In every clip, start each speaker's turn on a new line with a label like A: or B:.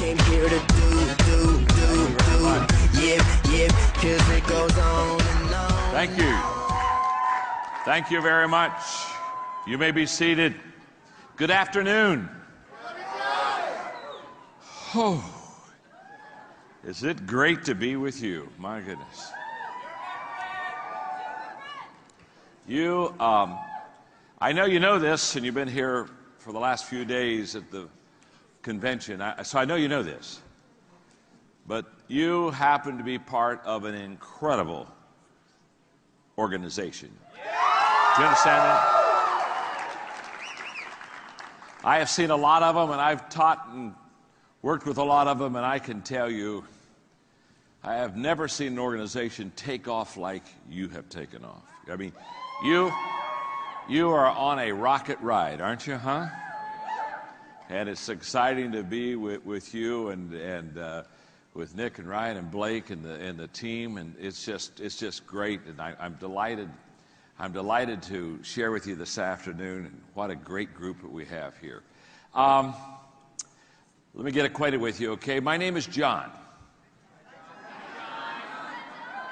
A: came here to do. Yep, 'cause it goes on and on.
B: Thank you. Thank you very much. You may be seated. Good afternoon. Oh, is it great to be with you? My goodness. You, I know you know this, and you've been here for the last few days at the convention, so I know you know this. But you happen to be part of an incredible organization. Do you understand that? I have seen a lot of them, and I've taught and worked with a lot of them, and I can tell you, I have never seen an organization take off like you have taken off. I mean, you are on a rocket ride, aren't you, huh? And it's exciting to be with you and with Nick and Ryan and Blake and the team, and it's just great. And I'm delighted to share with you this afternoon. And what a great group that we have here. Let me get acquainted with you, okay? My name is John.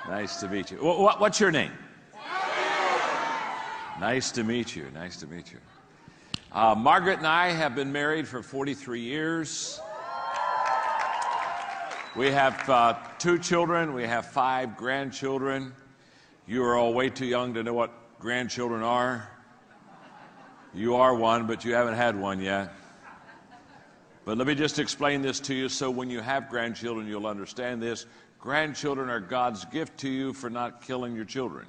B: Nice to meet you. What's your name? Nice to meet you. Nice to meet you. Margaret and I have been married for 43 years. We have 2 children. We have 5 grandchildren. You are all way too young to know what grandchildren are. You are one, but you haven't had one yet. But let me just explain this to you so when you have grandchildren, you'll understand this. Grandchildren are God's gift to you for not killing your children.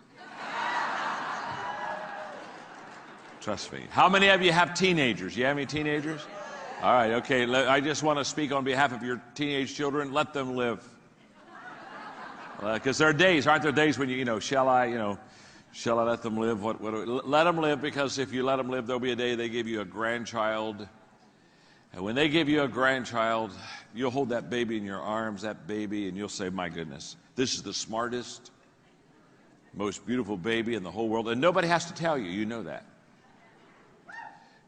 B: Trust me. How many of you have teenagers? You have any teenagers? All right, okay. I just want to speak on behalf of your teenage children. Let them live. Because there are days, aren't there days when shall I let them live? Let them live, because if you let them live, there'll be a day they give you a grandchild. And when they give you a grandchild, you'll hold that baby in your arms, that baby, and you'll say, my goodness, this is the smartest, most beautiful baby in the whole world. And nobody has to tell you, you know that.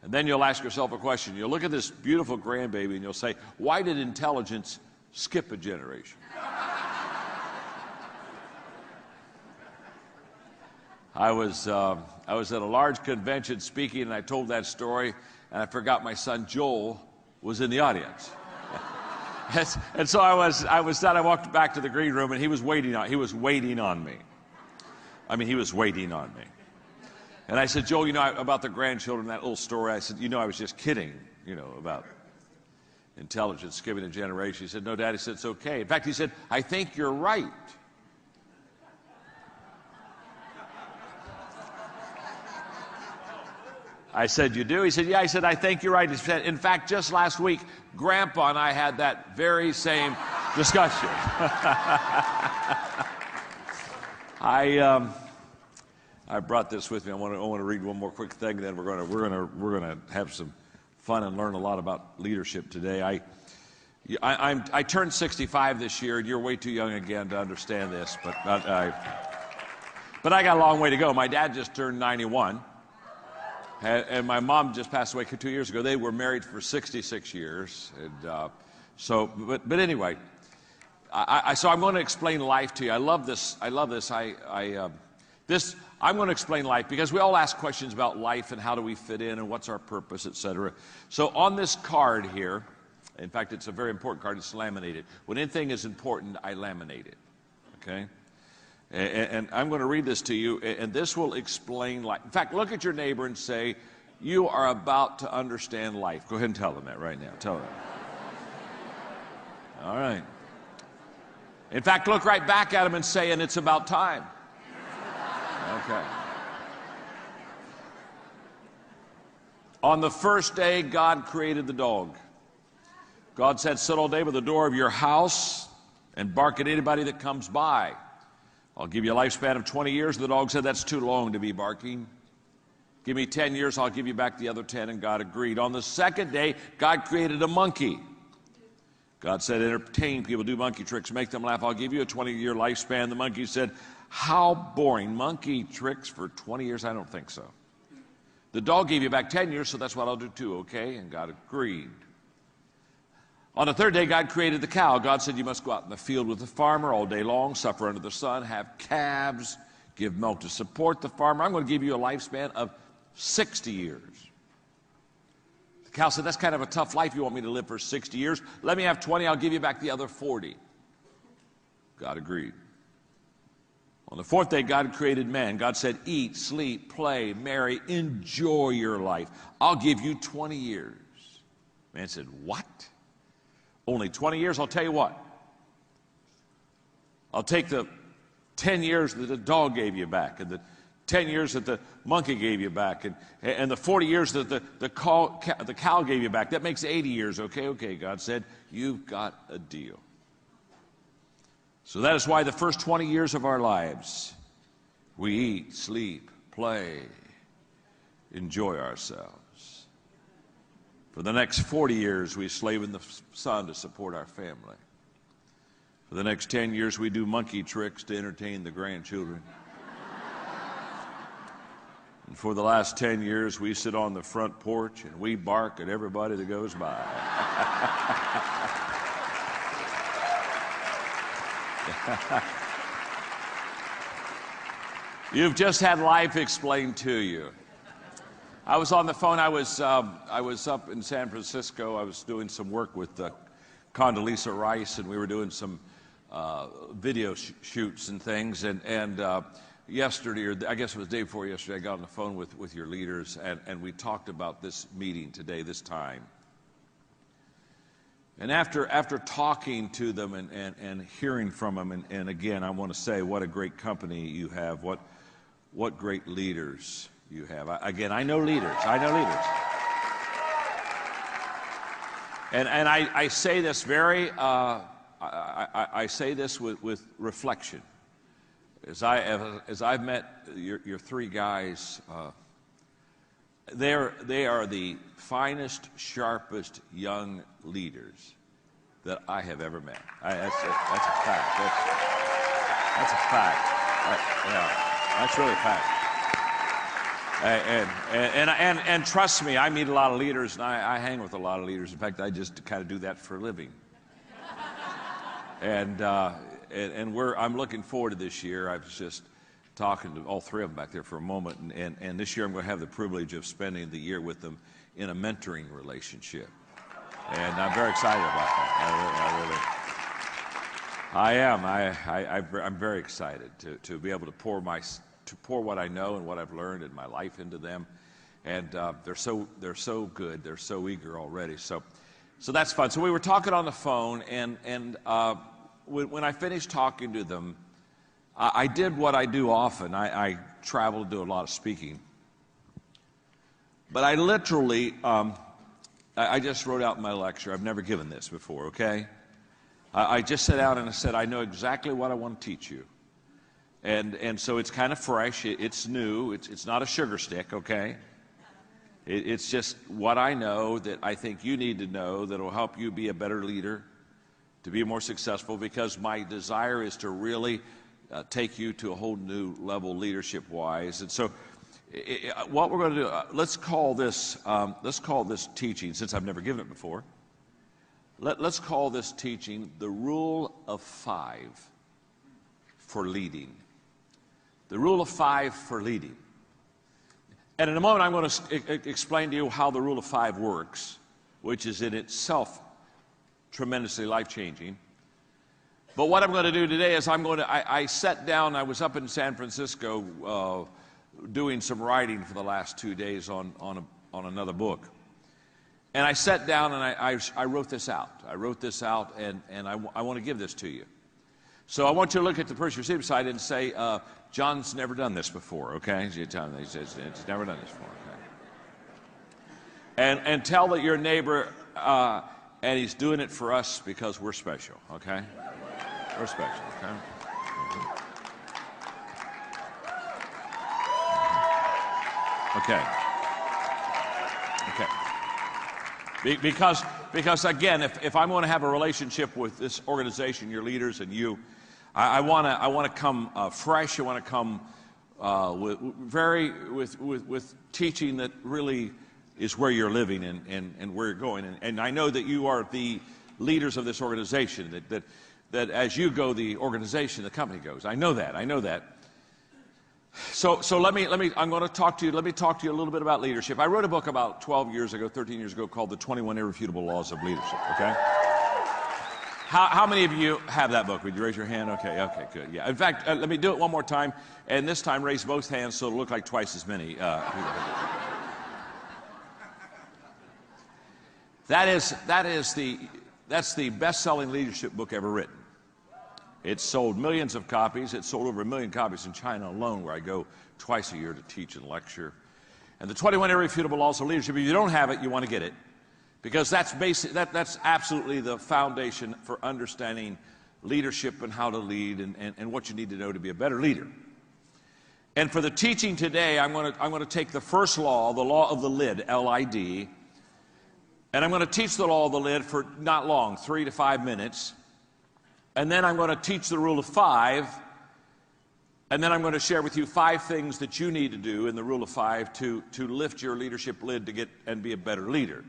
B: And then you'll ask yourself a question. You'll look at this beautiful grandbaby and you'll say, why did intelligence skip a generation? I was at a large convention speaking, and I told that story, and I forgot my son Joel was in the audience. And so I was done. I walked back to the green room, and he was waiting on me. I mean, he was waiting on me. And I said, Joel, about the grandchildren, that little story, I said, I was just kidding, about intelligence skipping a generation. He said, no, Dad. He said, it's okay. In fact, he said, I think you're right. I said, you do? He said, yeah. I said, I think you're right. He said, in fact, just last week, Grandpa and I had that very same discussion. I brought this with me. I want to read one more quick thing, then we're going to have some fun and learn a lot about leadership today. I turned 65 this year, and you're way too young again to understand this, but I got a long way to go. My dad just turned 91, and my mom just passed away 2 years ago. They were married for 66 years, and but anyway, so I'm going to explain life to you. I love this. I'm going to explain life because we all ask questions about life and how do we fit in and what's our purpose, etc. So on this card here, in fact, it's a very important card. It's laminated. When anything is important, I laminate it. Okay? And I'm going to read this to you, and this will explain life. In fact, look at your neighbor and say, you are about to understand life. Go ahead and tell them that right now. Tell them. All right. In fact, look right back at them and say, and it's about time. Okay. On the first day, God created the dog. God said, sit all day by the door of your house and bark at anybody that comes by. I'll give you a lifespan of 20 years. The dog said, that's too long to be barking. Give me 10 years, I'll give you back the other 10, and God agreed. On the second day, God created a monkey. God said, entertain people, do monkey tricks, make them laugh. I'll give you a 20-year lifespan. The monkey said, how boring. Monkey tricks for 20 years? I don't think so. The dog gave you back 10 years, so that's what I'll do too, okay? And God agreed. On the third day, God created the cow. God said, you must go out in the field with the farmer all day long, suffer under the sun, have calves, give milk to support the farmer. I'm going to give you a lifespan of 60 years. The cow said, that's kind of a tough life. You want me to live for 60 years? Let me have 20. I'll give you back the other 40. God agreed. On the fourth day, God created man. God said, eat, sleep, play, marry, enjoy your life. I'll give you 20 years. Man said, what? Only 20 years? I'll tell you what. I'll take the 10 years that the dog gave you back, and the 10 years that the monkey gave you back, and the 40 years that the cow gave you back. That makes 80 years. Okay, God said, you've got a deal. So that is why the first 20 years of our lives, we eat, sleep, play, enjoy ourselves. For the next 40 years, we slave in the sun to support our family. For the next 10 years, we do monkey tricks to entertain the grandchildren. And for the last 10 years, we sit on the front porch and we bark at everybody that goes by. You've just had life explained to you. I was on the phone. I was up in San Francisco. I was doing some work with Condoleezza Rice, and we were doing some video shoots and things. And yesterday, or I guess it was the day before yesterday, I got on the phone with your leaders, and we talked about this meeting today, this time. And after talking to them and hearing from them, and again, I want to say what a great company you have, what great leaders you have. I know leaders. And I say this I say this with reflection. As I've met your three guys, they are the finest, sharpest young leaders that I have ever met. That's a fact. That's a fact. Yeah, that's really a fact. And trust me, I meet a lot of leaders, and I hang with a lot of leaders. In fact, I just kind of do that for a living. And I'm looking forward to this year. I was just talking to all three of them back there for a moment, and this year I'm going to have the privilege of spending the year with them in a mentoring relationship. And I'm very excited about that. I am. I'm very excited to be able to pour what I know and what I've learned in my life into them, and they're so good. They're so eager already. So that's fun. So we were talking on the phone, and when I finished talking to them, I did what I do often. I travel, do a lot of speaking, but I literally I just wrote out my lecture. I've never given this before. Okay, I just sat down and I said, I know exactly what I want to teach you. And so it's kind of fresh. It's new. It's not a sugar stick, okay? It's just what I know that I think you need to know that will help you be a better leader, to be more successful, because my desire is to really take you to a whole new level leadership-wise. And so what we're going to do, let's call this teaching, since I've never given it before, let's call this teaching the Rule of 5 for leading. The Rule of 5 for leading. And in a moment, I'm going to explain to you how the Rule of 5 works, which is in itself tremendously life-changing. But what I'm going to do today is I sat down. I was up in San Francisco doing some writing for the last 2 days on another book. And I sat down and I wrote this out. And I want to give this to you. So I want you to look at the person you're sitting beside and say, John's never done this before, okay? He says, he's never done this before, okay? And tell that your neighbor, and he's doing it for us because we're special, okay? We're special, okay? Okay. Because again, if I'm going to have a relationship with this organization, your leaders, and you, I want to come fresh. I want to come with teaching that really is where you're living and where you're going. And I know that you are the leaders of this organization, that as you go, the organization, the company goes. I know that. So let me talk to you a little bit about leadership. I wrote a book about 13 years ago called The 21 Irrefutable Laws of Leadership, okay? How many of you have that book? Would you raise your hand? Okay, good. Yeah. In fact, let me do it one more time, and this time raise both hands so it'll look like twice as many people. That's the best-selling leadership book ever written. It's sold millions of copies. It's sold over 1 million copies in China alone, where I go twice a year to teach and lecture. And the 21 Irrefutable Laws of Leadership, if you don't have it, you want to get it. Because that's absolutely the foundation for understanding leadership and how to lead and what you need to know to be a better leader. And for the teaching today, I'm going to take the first law, the law of the lid, L-I-D, and I'm going to teach the law of the lid for not long, 3 to 5 minutes. And then I'm going to teach the rule of 5, and then I'm going to share with you 5 things that you need to do in the rule of 5 to lift your leadership lid to get and be a better leader.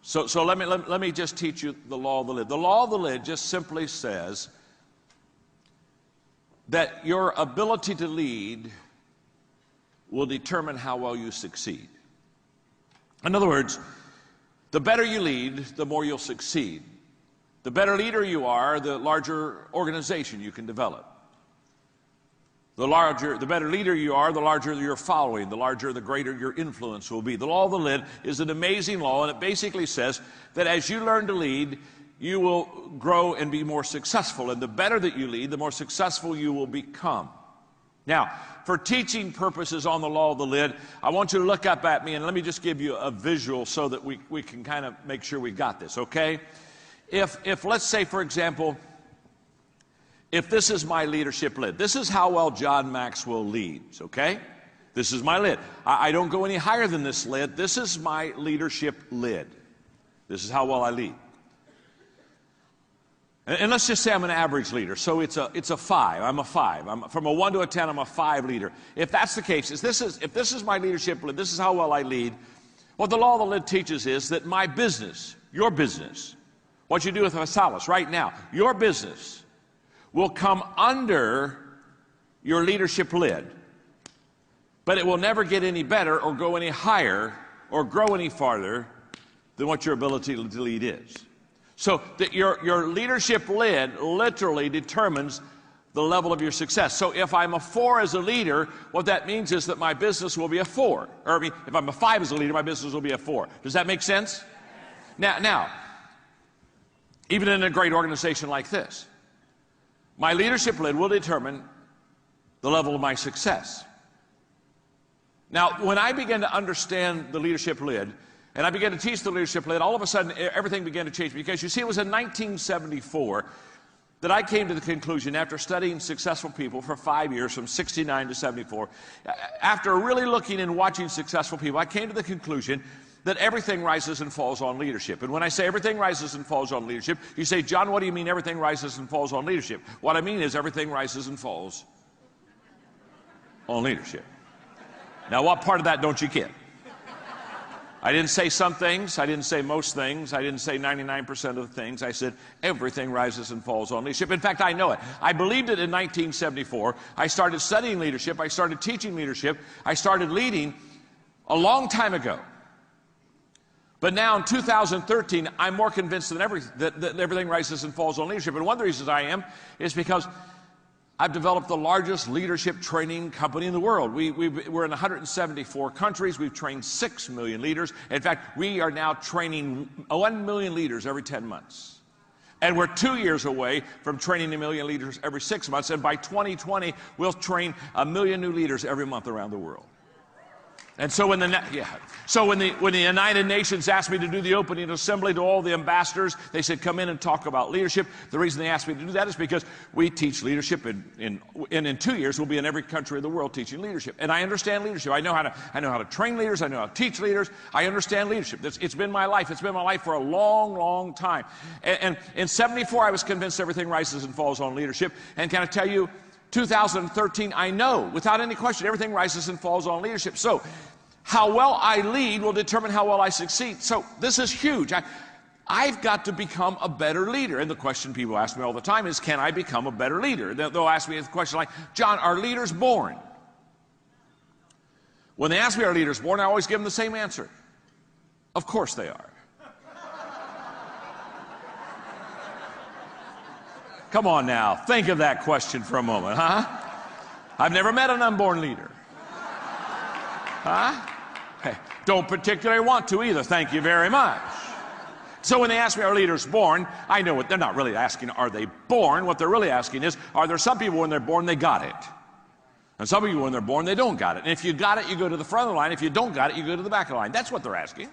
B: So let me just teach you the law of the lid. The law of the lid just simply says that your ability to lead will determine how well you succeed. In other words, the better you lead, the more you'll succeed. The better leader you are, the larger organization you can develop. The better leader you are, the larger your following, the greater your influence will be. The law of the lid is an amazing law, and it basically says that as you learn to lead, you will grow and be more successful. And the better that you lead, the more successful you will become. Now, for teaching purposes on the law of the lid, I want you to look up at me, and let me just give you a visual so that we can kind of make sure we got this, okay? If let's say, for example, if this is my leadership lid, this is how well John Maxwell leads, okay? This is my lid. I don't go any higher than this lid. This is my leadership lid. This is how well I lead. And let's just say I'm an average leader, so it's a 5. I'm a 5. From a 1 to a 10, I'm a 5 leader. If that's the case, if this is my leadership lid, this is how well I lead, what the law of the lid teaches is that my business, your business, what you do with Vasalis right now, your business will come under your leadership lid, but it will never get any better or go any higher or grow any farther than what your ability to lead is. So that your leadership lid literally determines the level of your success. So if I'm a 4 as a leader, what that means is that my business will be a 4. Or I mean, if I'm a 5 as a leader, my business will be a 4. Does that make sense? Now, even in a great organization like this, my leadership lid will determine the level of my success. Now, when I began to understand the leadership lid, and I began to teach the leadership lid, all of a sudden everything began to change. Because you see, it was in 1974 that I came to the conclusion, after studying successful people for 5 years, from 69 to 74, after really looking and watching successful people, I came to the conclusion that everything rises and falls on leadership. And when I say everything rises and falls on leadership, you say, John, what do you mean everything rises and falls on leadership? What I mean is everything rises and falls on leadership. Now, what part of that don't you get? I didn't say some things. I didn't say most things. I didn't say 99% of the things. I said everything rises and falls on leadership. In fact, I know it. I believed it in 1974. I started studying leadership. I started teaching leadership. I started leading a long time ago. But now in 2013, I'm more convinced than ever that everything rises and falls on leadership. And one of the reasons I am is because I've developed the largest leadership training company in the world. We're in 174 countries. We've trained 6 million leaders. In fact, we are now training 1 million leaders every 10 months. And we're 2 years away from training 1 million leaders every 6 months. And by 2020, we'll train 1 million new leaders every month around the world. And so when the United Nations asked me to do the opening assembly to all the ambassadors, they said, come in and talk about leadership. The reason they asked me to do that is because we teach leadership, and in 2 years we'll be in every country of the world teaching leadership. And I understand leadership. I know how to train leaders. I know how to teach leaders. I understand leadership. It's been my life. It's been my life for a long, long time. And in 74, I was convinced everything rises and falls on leadership. And can I tell you, 2013, I know, without any question, everything rises and falls on leadership. So, how well I lead will determine how well I succeed. So, this is huge. I've got to become a better leader. And the question people ask me all the time is, can I become a better leader? They'll ask me a question like, John, are leaders born? When they ask me, are leaders born, I always give them the same answer. Of course they are. Come on now, think of that question for a moment, huh? I've never met an unborn leader. Huh? Hey, don't particularly want to either, thank you very much. So when they ask me, are leaders born? I know what they're not really asking, are they born? What they're really asking is, are there some people when they're born, they got it? And some people when they're born, they don't got it. And if you got it, you go to the front of the line. If you don't got it, you go to the back of the line. That's what they're asking.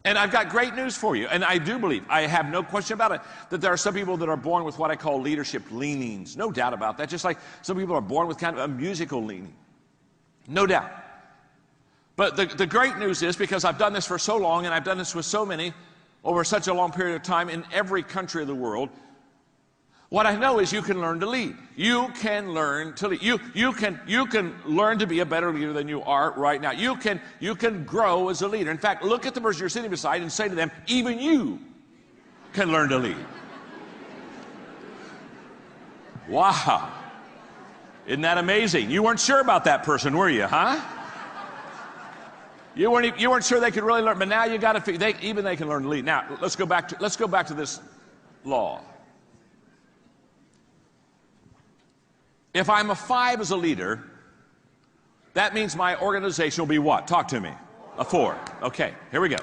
B: And I've got great news for you. And I do believe, I have no question about it, that there are some people that are born with what I call leadership leanings. No doubt about that. Just like some people are born with kind of a musical leaning. No doubt. But the great news is, because I've done this for so long, and I've done this with so many over such a long period of time in every country of the world, what I know is you can learn to lead. You can learn to lead. You can learn to be a better leader than you are right now. You can grow as a leader. In fact, look at the person you're sitting beside and say to them, even you can learn to lead. Wow. Isn't that amazing? You weren't sure about that person, were you, huh? You weren't sure they could really learn, but now you got to figure, even they can learn to lead. Now, let's go back to this law. If I'm a 5 as a leader, that means my organization will be what? Talk to me. A 4. Okay, here we go.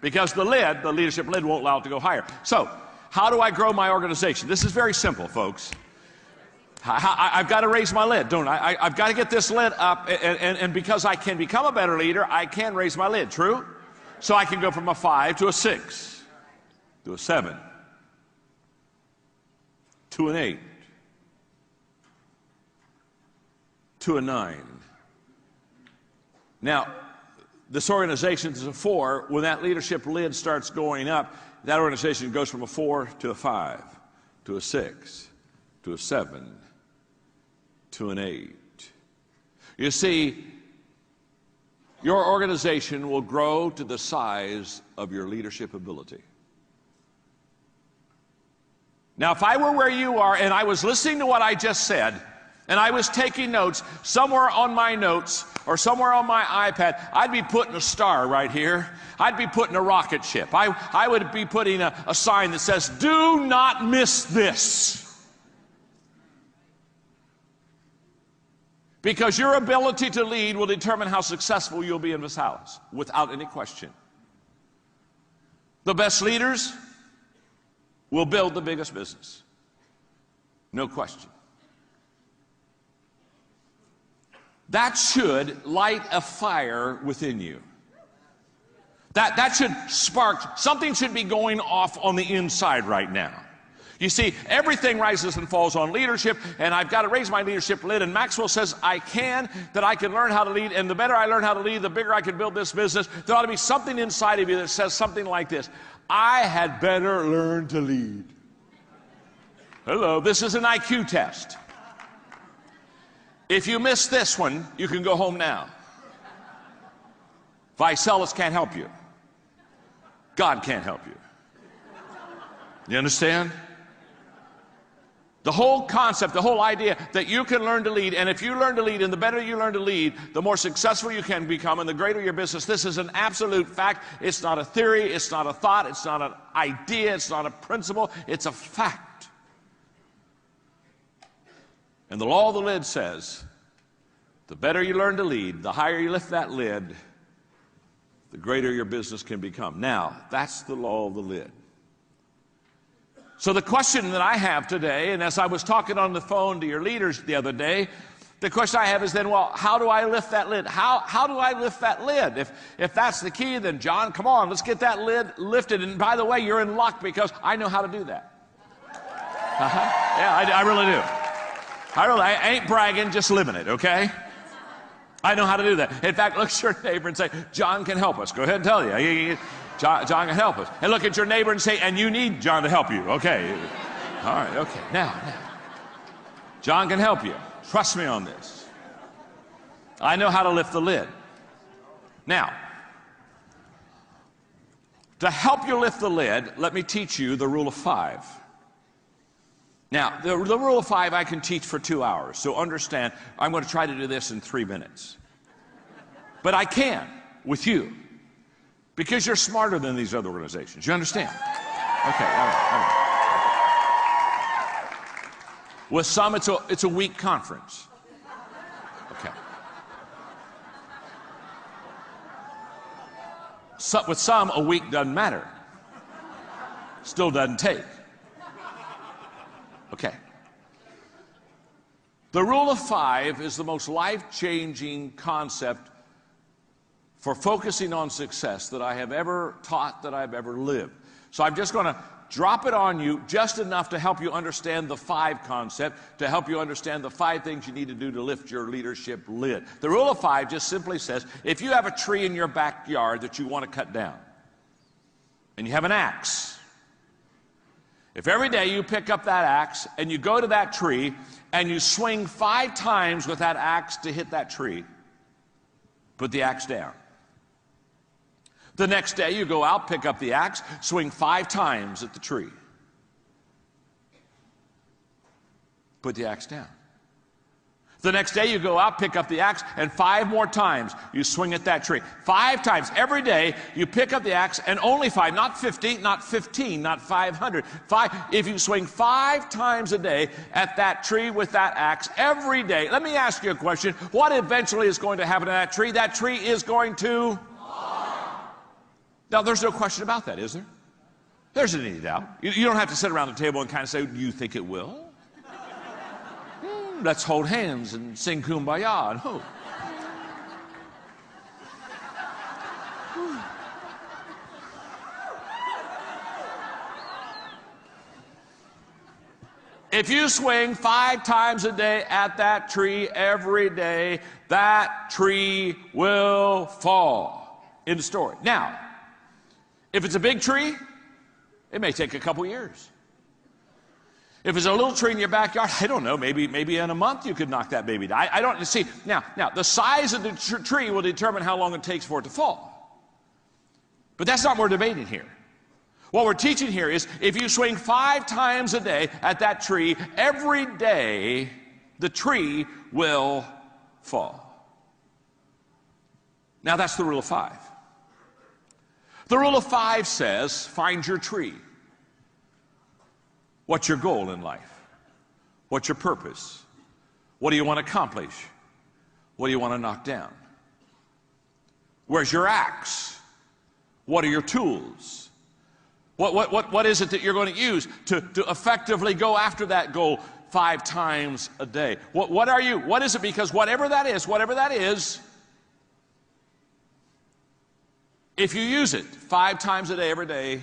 B: Because the leadership lid won't allow it to go higher. So, how do I grow my organization? This is very simple, folks. I've got to raise my lid, don't I? I've got to get this lid up, and because I can become a better leader, I can raise my lid, true? So I can go from a 5 to a 6, to a 7, to an 8, to a 9. Now, this organization is a 4. When that leadership lid starts going up, that organization goes from a 4 to a 5, to a 6, to a 7, to an 8. You see, your organization will grow to the size of your leadership ability. Now, if I were where you are and I was listening to what I just said, and I was taking notes, somewhere on my notes or somewhere on my iPad, I'd be putting a star right here. I'd be putting a rocket ship. I would be putting a sign that says, do not miss this. Because your ability to lead will determine how successful you'll be in this house, without any question. The best leaders will build the biggest business. No question. That should light a fire within you. That should spark, something should be going off on the inside right now. You see, everything rises and falls on leadership, and I've got to raise my leadership lid, and Maxwell says I can learn how to lead, and the better I learn how to lead, the bigger I can build this business. There ought to be something inside of you that says something like this: I had better learn to lead. Hello, this is an IQ test. If you miss this one, you can go home now. Visalis can't help you. God can't help you. You understand? The whole concept, the whole idea that you can learn to lead, and if you learn to lead, and the better you learn to lead, the more successful you can become, and the greater your business. This is an absolute fact. It's not a theory, it's not a thought, it's not an idea, it's not a principle, it's a fact. And the law of the lid says, the better you learn to lead, the higher you lift that lid, the greater your business can become. Now, that's the law of the lid. So the question that I have today, and as I was talking on the phone to your leaders the other day, the question I have is then, well, how do I lift that lid? How do I lift that lid? If that's the key, then John, come on, let's get that lid lifted. And by the way, you're in luck because I know how to do that. Yeah, I really do. I ain't bragging, just living it, okay? I know how to do that. In fact, look at your neighbor and say, John can help us. Go ahead and tell you. John can help us. And look at your neighbor and say, and you need John to help you. Okay. All right, okay. Now. John can help you. Trust me on this. I know how to lift the lid. Now, To help you lift the lid, let me teach you the rule of 5. Now, the rule of 5 I can teach for 2 hours, so understand, I'm going to try to do this in 3 minutes. But I can with you, because you're smarter than these other organizations. You understand? Okay, all right. With some, it's a week conference. Okay. So, with some, a week doesn't matter. Still doesn't take. Okay. The rule of 5 is the most life-changing concept for focusing on success that I have ever taught, that I've ever lived. So I'm just going to drop it on you just enough to help you understand the 5 concept, to help you understand the 5 things you need to do to lift your leadership lid. The rule of 5 just simply says, if you have a tree in your backyard that you want to cut down, and you have an axe, if every day you pick up that axe and you go to that tree and you swing 5 times with that axe to hit that tree, put the axe down. The next day you go out, pick up the axe, swing 5 times at the tree. Put the axe down. The next day you go out, pick up the axe, and 5 more times you swing at that tree. 5 times. Every day you pick up the axe, and only 5, not 50, not 15, not 500. 5. If you swing 5 times a day at that tree with that axe every day, let me ask you a question. What eventually is going to happen to that tree? That tree is going to... Now, there's no question about that, is there? There's any doubt. You don't have to sit around the table and kind of say, do you think it will? Let's hold hands and sing Kumbaya and hope. If you swing 5 times a day at that tree every day, that tree will fall. End of story. Now, if it's a big tree, it may take a couple years. If it's a little tree in your backyard, I don't know, maybe in a month you could knock that baby down. I don't see. Now, the size of the tree will determine how long it takes for it to fall. But that's not what we're debating here. What we're teaching here is if you swing 5 times a day at that tree, every day the tree will fall. Now, that's the rule of 5. The rule of 5 says, find your tree. What's your goal in life? What's your purpose? What do you want to accomplish? What do you want to knock down? Where's your axe? What are your tools? What is it that you're going to use to effectively go after that goal 5 times a day? What are you? What is it? Because whatever that is, if you use it 5 times a day, every day,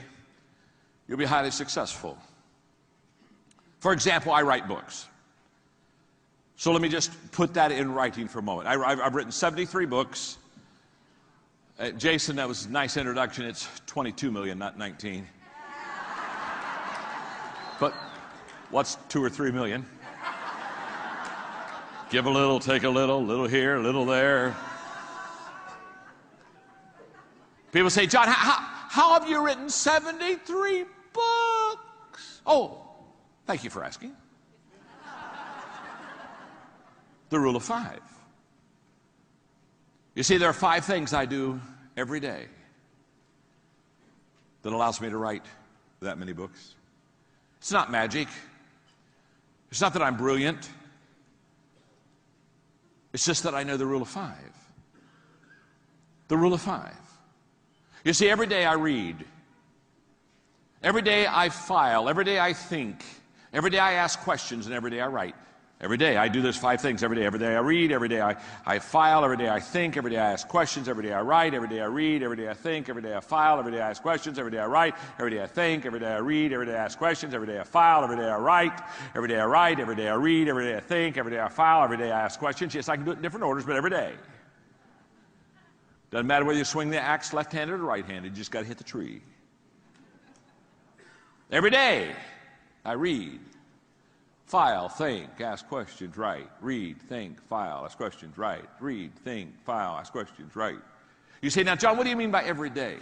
B: you'll be highly successful. For example, I write books. So let me just put that in writing for a moment. I've written 73 books. Jason, that was a nice introduction. It's 22 million, not 19. But what's 2 or 3 million? Give a little, take a little here, a little there. People say, John, how have you written 73 books? Oh, thank you for asking. The rule of 5. You see, there are 5 things I do every day that allows me to write that many books. It's not magic. It's not that I'm brilliant. It's just that I know the rule of 5. The rule of 5. You see, every day I read. Every day I file. Every day I think. Every day I ask questions, and every day I write. Every day I do those 5 things. Every day I read. Every day I file. Every day I think. Every day I ask questions. Every day I write. Every day I read. Every day I think. Every day I file. Every day I ask questions. Every day I write. Every day I think. Every day I read. Every day I ask questions. Every day I file. Every day I write. Every day I write. Every day I read. Every day I think. Every day I file. Every day I ask questions. Yes, I can do it in different orders, but every day. Doesn't matter whether you swing the axe left-handed or right-handed. You just got to hit the tree. Every day I read. File, think, ask questions, write. Read, think, file, ask questions, write. Read, think, file, ask questions, write. You say, now, John, what do you mean by every day?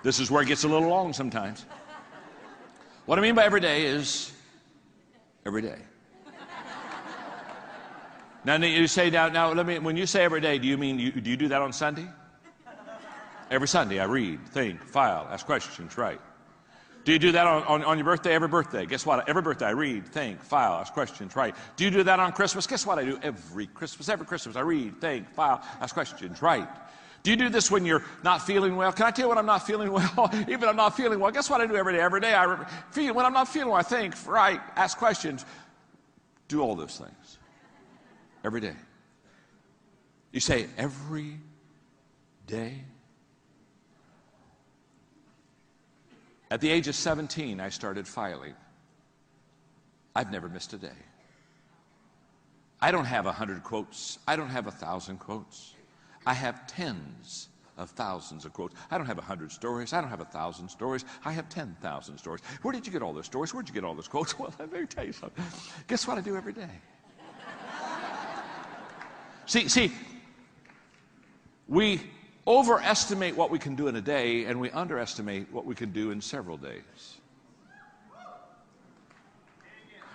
B: This is where it gets a little long sometimes. What I mean by every day is every day. Now you say, now let me, when you say every day, do you mean, do you do that on Sunday? Every Sunday I read, think, file, ask questions, write. Do you do that on your birthday? Every birthday. Guess what? Every birthday I read, think, file, ask questions, write. Do you do that on Christmas? Guess what I do every Christmas? Every Christmas I read, think, file, ask questions, write. Do you do this when you're not feeling well? Can I tell you when I'm not feeling well? Even I'm not feeling well. Guess what I do every day? Every day I feel, when I'm not feeling well, I think, write, ask questions, do all those things. Every day. You say, every day? At the age of 17, I started filing. I've never missed a day. I don't have 100 quotes. I don't have 1,000 quotes. I have tens of thousands of quotes. I don't have 100 stories. I don't have 1,000 stories. I have 10,000 stories. Where did you get all those stories? Where did you get all those quotes? Well, let me tell you something. Guess what I do every day? See, we overestimate what we can do in a day, and we underestimate what we can do in several days.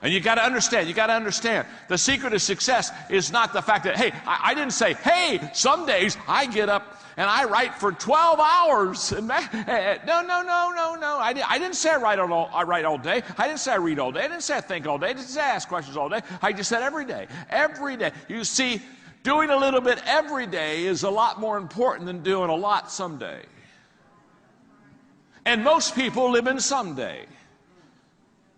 B: And you got to understand, the secret of success is not the fact that, hey, I didn't say, hey, some days I get up and I write for 12 hours. And no. I didn't say I write all day. I didn't say I read all day. I didn't say I think all day. I didn't say I ask questions all day. I just said every day. Every day. You see, doing a little bit every day is a lot more important than doing a lot someday. And most people live in someday.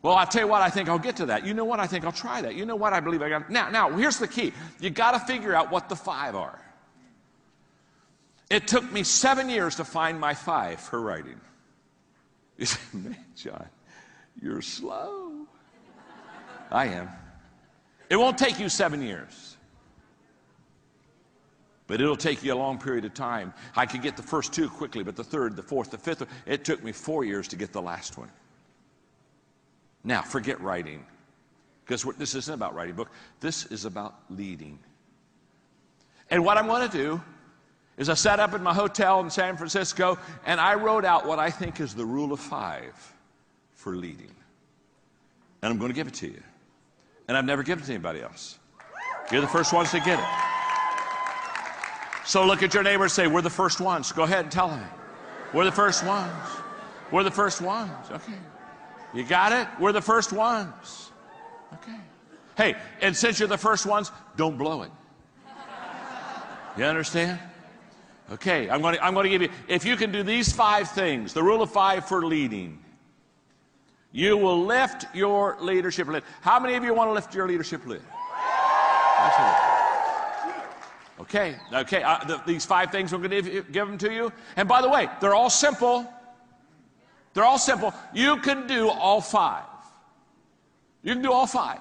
B: Well, I'll tell you what, I think I'll get to that. You know what, I think I'll try that. You know what, I believe I got. Now, here's the key. You got to figure out what the 5 are. It took me 7 years to find my 5 for writing. You say, man, John, you're slow. I am. It won't take you 7 years. But it'll take you a long period of time. I could get the first 2 quickly, but the 3rd, the 4th, the 5th, it took me 4 years to get the last one. Now, forget writing, because this isn't about writing a book. This is about leading. And what I'm going to do is I sat up in my hotel in San Francisco, and I wrote out what I think is the rule of 5 for leading. And I'm going to give it to you. And I've never given it to anybody else. You're the first ones to get it. So look at your neighbor and say, we're the first ones. Go ahead and tell them. We're the first ones. We're the first ones. Okay. You got it? We're the first ones. Okay. Hey, and since you're the first ones, don't blow it. You understand? Okay, I'm going to give you, if you can do these 5 things, the rule of 5 for leading, you will lift your leadership lid. How many of you want to lift your leadership lid? Okay, these 5 things I'm going to give them to you. And by the way, they're all simple. They're all simple. You can do all 5. You can do all 5.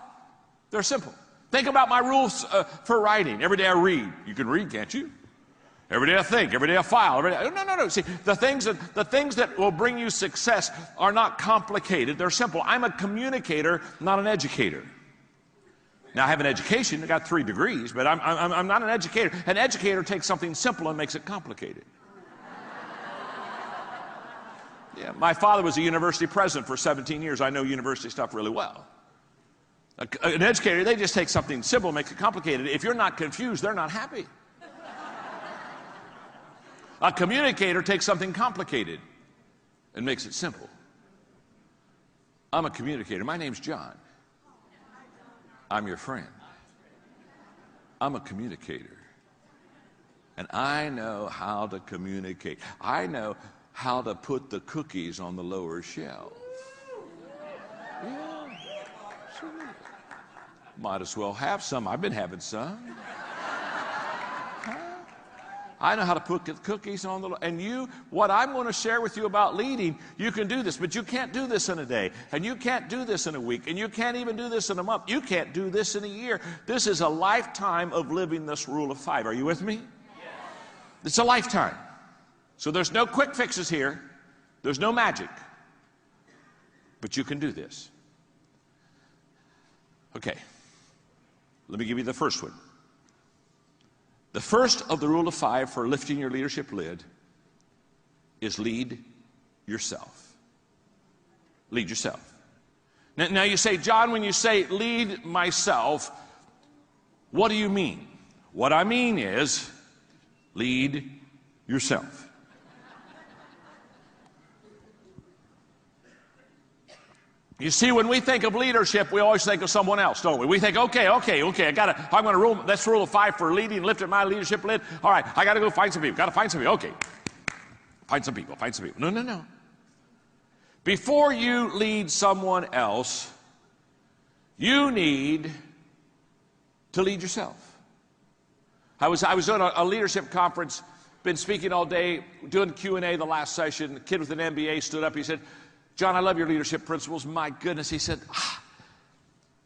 B: They're simple. Think about my rules for writing. Every day I read. You can read, can't you? Every day I think. Every day I file. Every day, no. See, the things that will bring you success are not complicated. They're simple. I'm a communicator, not an educator. Now, I have an education. I got 3 degrees, but I'm not an educator. An educator takes something simple and makes it complicated. Yeah, my father was a university president for 17 years. I know university stuff really well. An educator, they just take something simple and make it complicated. If you're not confused, they're not happy. A communicator takes something complicated and makes it simple. I'm a communicator. My name's John. I'm your friend. I'm a communicator. And I know how to communicate. I know how to put the cookies on the lower shelf. Yeah, sure. Might as well have some. I've been having some. I know how to put the cookies on the, and what I'm going to share with you about leading, you can do this, but you can't do this in a day, and you can't do this in a week, and you can't even do this in a month. You can't do this in a year. This is a lifetime of living this rule of 5. Are you with me? Yes. It's a lifetime. So there's no quick fixes here. There's no magic. But you can do this. Okay. Let me give you the first one. The first of the rule of 5 for lifting your leadership lid is lead yourself. Lead yourself. Now you say, John, when you say lead myself, what do you mean? What I mean is lead yourself. You see, when we think of leadership, we always think of someone else, don't we? We think, okay, I'm going to rule, that's rule of 5 for leading, lifting my leadership lid. All right, I got to go find some people. Got to find some people. Okay. Find some people. No. Before you lead someone else, you need to lead yourself. I was doing a leadership conference, been speaking all day, doing Q&A the last session. A kid with an MBA stood up. He said, John, I love your leadership principles. My goodness. He said,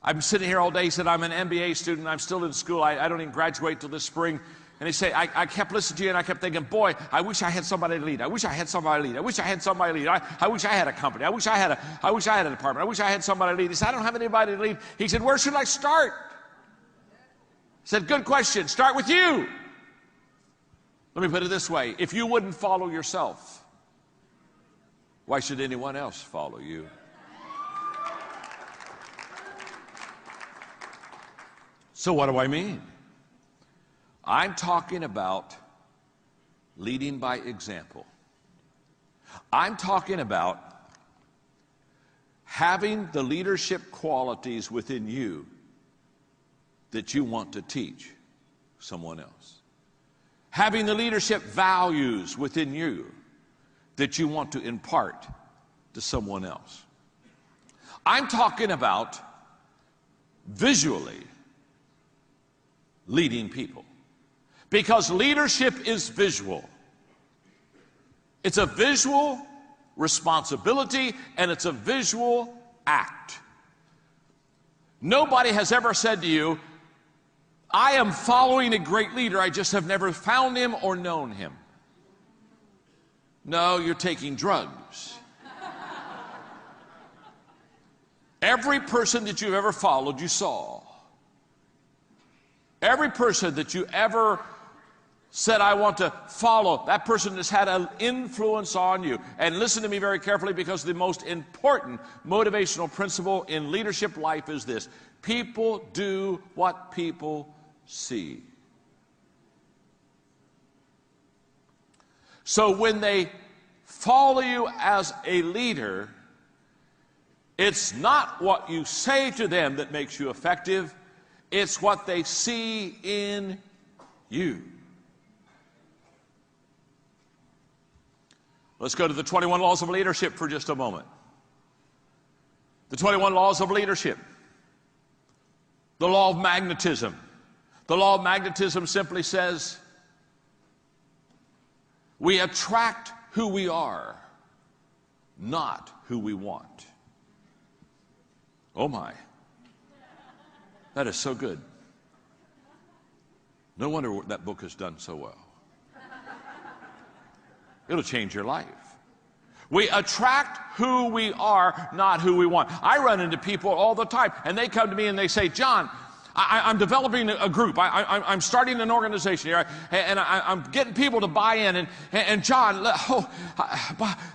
B: I'm sitting here all day. He said, I'm an MBA student. I'm still in school. I don't even graduate till this spring. And he said, I kept listening to you and I kept thinking, boy, I wish I had somebody to lead. I wish I had somebody to lead. I wish I had somebody to lead. I wish I had a company. I wish I had a department. I wish I had somebody to lead. He said, I don't have anybody to lead. He said, where should I start? He said, good question. Start with you. Let me put it this way. If you wouldn't follow yourself, why should anyone else follow you? So what do I mean? I'm talking about leading by example. I'm talking about having the leadership qualities within you that you want to teach someone else. Having the leadership values within you that you want to impart to someone else. I'm talking about visually leading people. Because leadership is visual. It's a visual responsibility and it's a visual act. Nobody has ever said to you, I am following a great leader, I just have never found him or known him. No, you're taking drugs. Every person that you've ever followed, you saw. Every person that you ever said, I want to follow, that person has had an influence on you. And listen to me very carefully, because the most important motivational principle in leadership life is this: people do what people see. So when they follow you as a leader, it's not what you say to them that makes you effective, it's what they see in you. Let's go to the 21 laws of leadership for just a moment. The 21 laws of leadership. The law of magnetism. The law of magnetism simply says, we attract who we are, not who we want. Oh my. That is so good. No wonder that book has done so well. It'll change your life. We attract who we are, not who we want. I run into people all the time, and they come to me and they say, John, I'm developing a group. I'm starting an organization here, and I'm getting people to buy in. And John,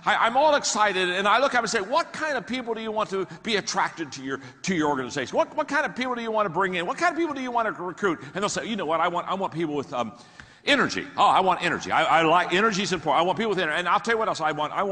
B: I'm all excited, and I look up and say, what kind of people do you want to be attracted to your organization? What kind of people do you want to bring in? What kind of people do you want to recruit? And they'll say, you know what, I want people with energy. Oh, I want energy. I like energy is important. I want people with energy. And I'll tell you what else I want. I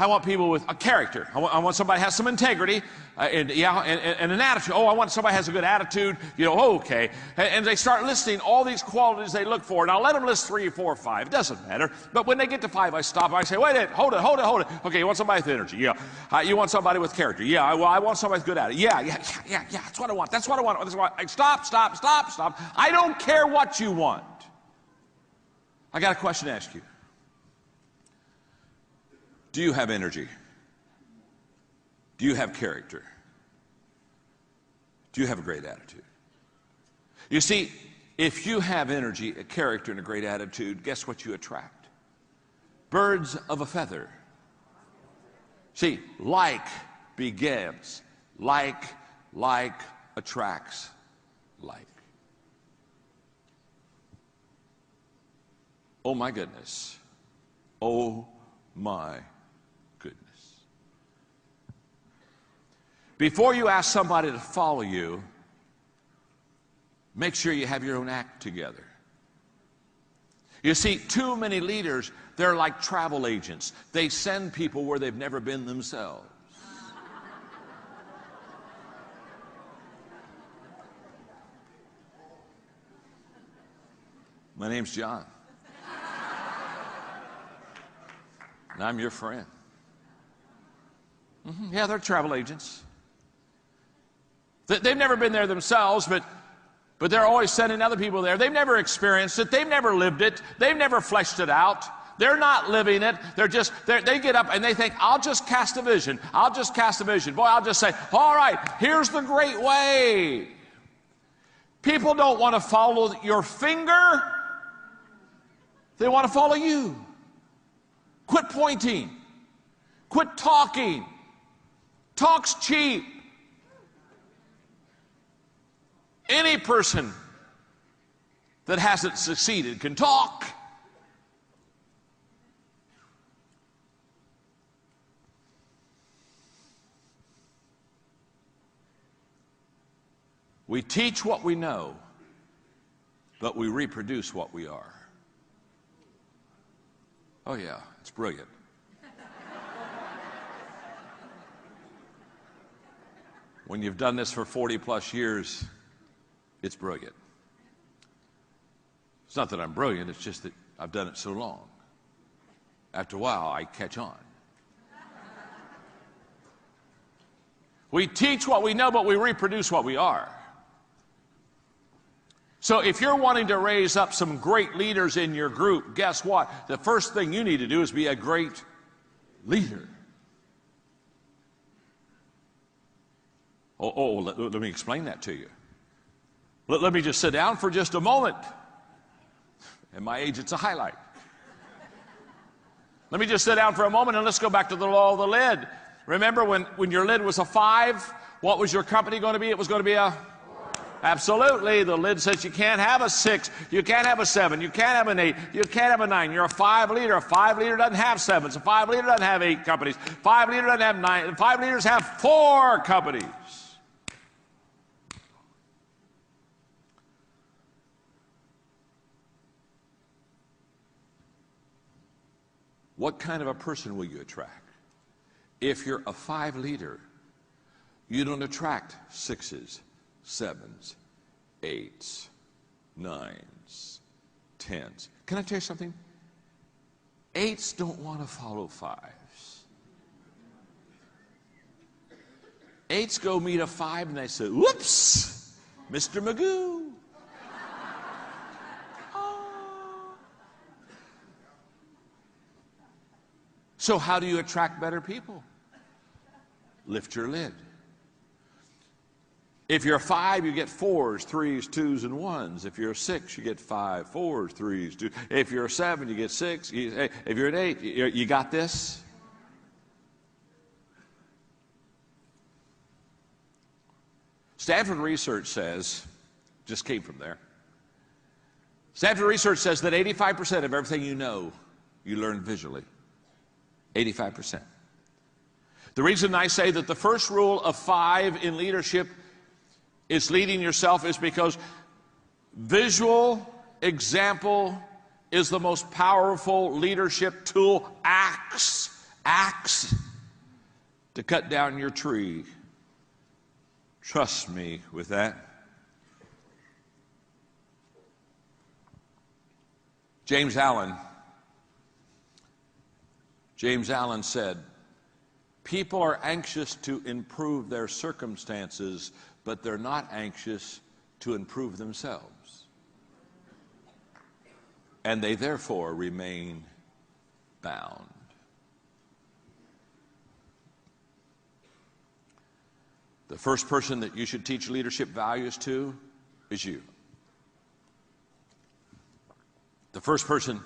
B: want people with a character. I want somebody who has some integrity and an attitude. Oh, I want somebody who has a good attitude. You know, okay. And they start listing all these qualities they look for. And I'll let them list 3, 4, 5. It doesn't matter. But when they get to 5, I stop. I say, wait a minute. Hold it. Okay, you want somebody with energy? Yeah. You want somebody with character? Yeah. Well, I want somebody with good attitude. Yeah. That's what I want. That's what I want. Stop. I don't care what you want. I got a question to ask you. Do you have energy? Do you have character? Do you have a great attitude? You see, if you have energy, a character, and a great attitude, guess what you attract? Birds of a feather. See, like begets, like attracts like. Oh my goodness. Oh my goodness. Before you ask somebody to follow you, make sure you have your own act together. You see, too many leaders, they're like travel agents. They send people where they've never been themselves. My name's John. And I'm your friend. Yeah, they're travel agents. They've never been there themselves, but they're always sending other people there. They've never experienced it. They've never lived it. They've never fleshed it out. They're not living it. They get up and they think, I'll just cast a vision. I'll just cast a vision. Boy, I'll just say, all right, here's the great way. People don't want to follow your finger. They want to follow you. Quit pointing. Quit talking. Talk's cheap. Any person that hasn't succeeded can talk. We teach what we know, but we reproduce what we are. Oh yeah, it's brilliant. When you've done this for 40 plus years, it's brilliant. It's not that I'm brilliant, it's just that I've done it so long. After a while, I catch on. We teach what we know, but we reproduce what we are. So if you're wanting to raise up some great leaders in your group, guess what? The first thing you need to do is be a great leader. Let me explain that to you. Let me just sit down for just a moment. At my age, it's a highlight. Let me just sit down for a moment and let's go back to the law of the lid. Remember when your lid was a 5, what was your company going to be? It was going to be a... Absolutely. The lid says you can't have a 6, you can't have a 7, you can't have an 8, you can't have a 9. You're a 5 leader. A 5 leader doesn't have 7s. A 5 leader doesn't have 8 companies. 5 leader doesn't have 9. 5 leaders have 4 companies. What kind of a person will you attract? If you're a 5 leader, you don't attract 6s, 7s, 8s, 9s, 10s. Can I tell you something? 8s don't want to follow 5s. 8s go meet a 5 and they say, whoops, Mr. Magoo. So how do you attract better people? Lift your lid. If you're a 5, you get 4s, 3s, 2s, and 1s. If you're a 6, you get 5, 4s, 3s, 2s. If you're a 7, you get 6. If you're an 8, you got this? Stanford research says, just came from there. Stanford research says that 85% of everything you know, you learn visually. 85%. The reason I say that the first rule of 5 in leadership is leading yourself is because visual example is the most powerful leadership tool. Axe to cut down your tree. Trust me with that. James Allen said, people are anxious to improve their circumstances, but they're not anxious to improve themselves. And they therefore remain bound. The first person that you should teach leadership values to is you. The first person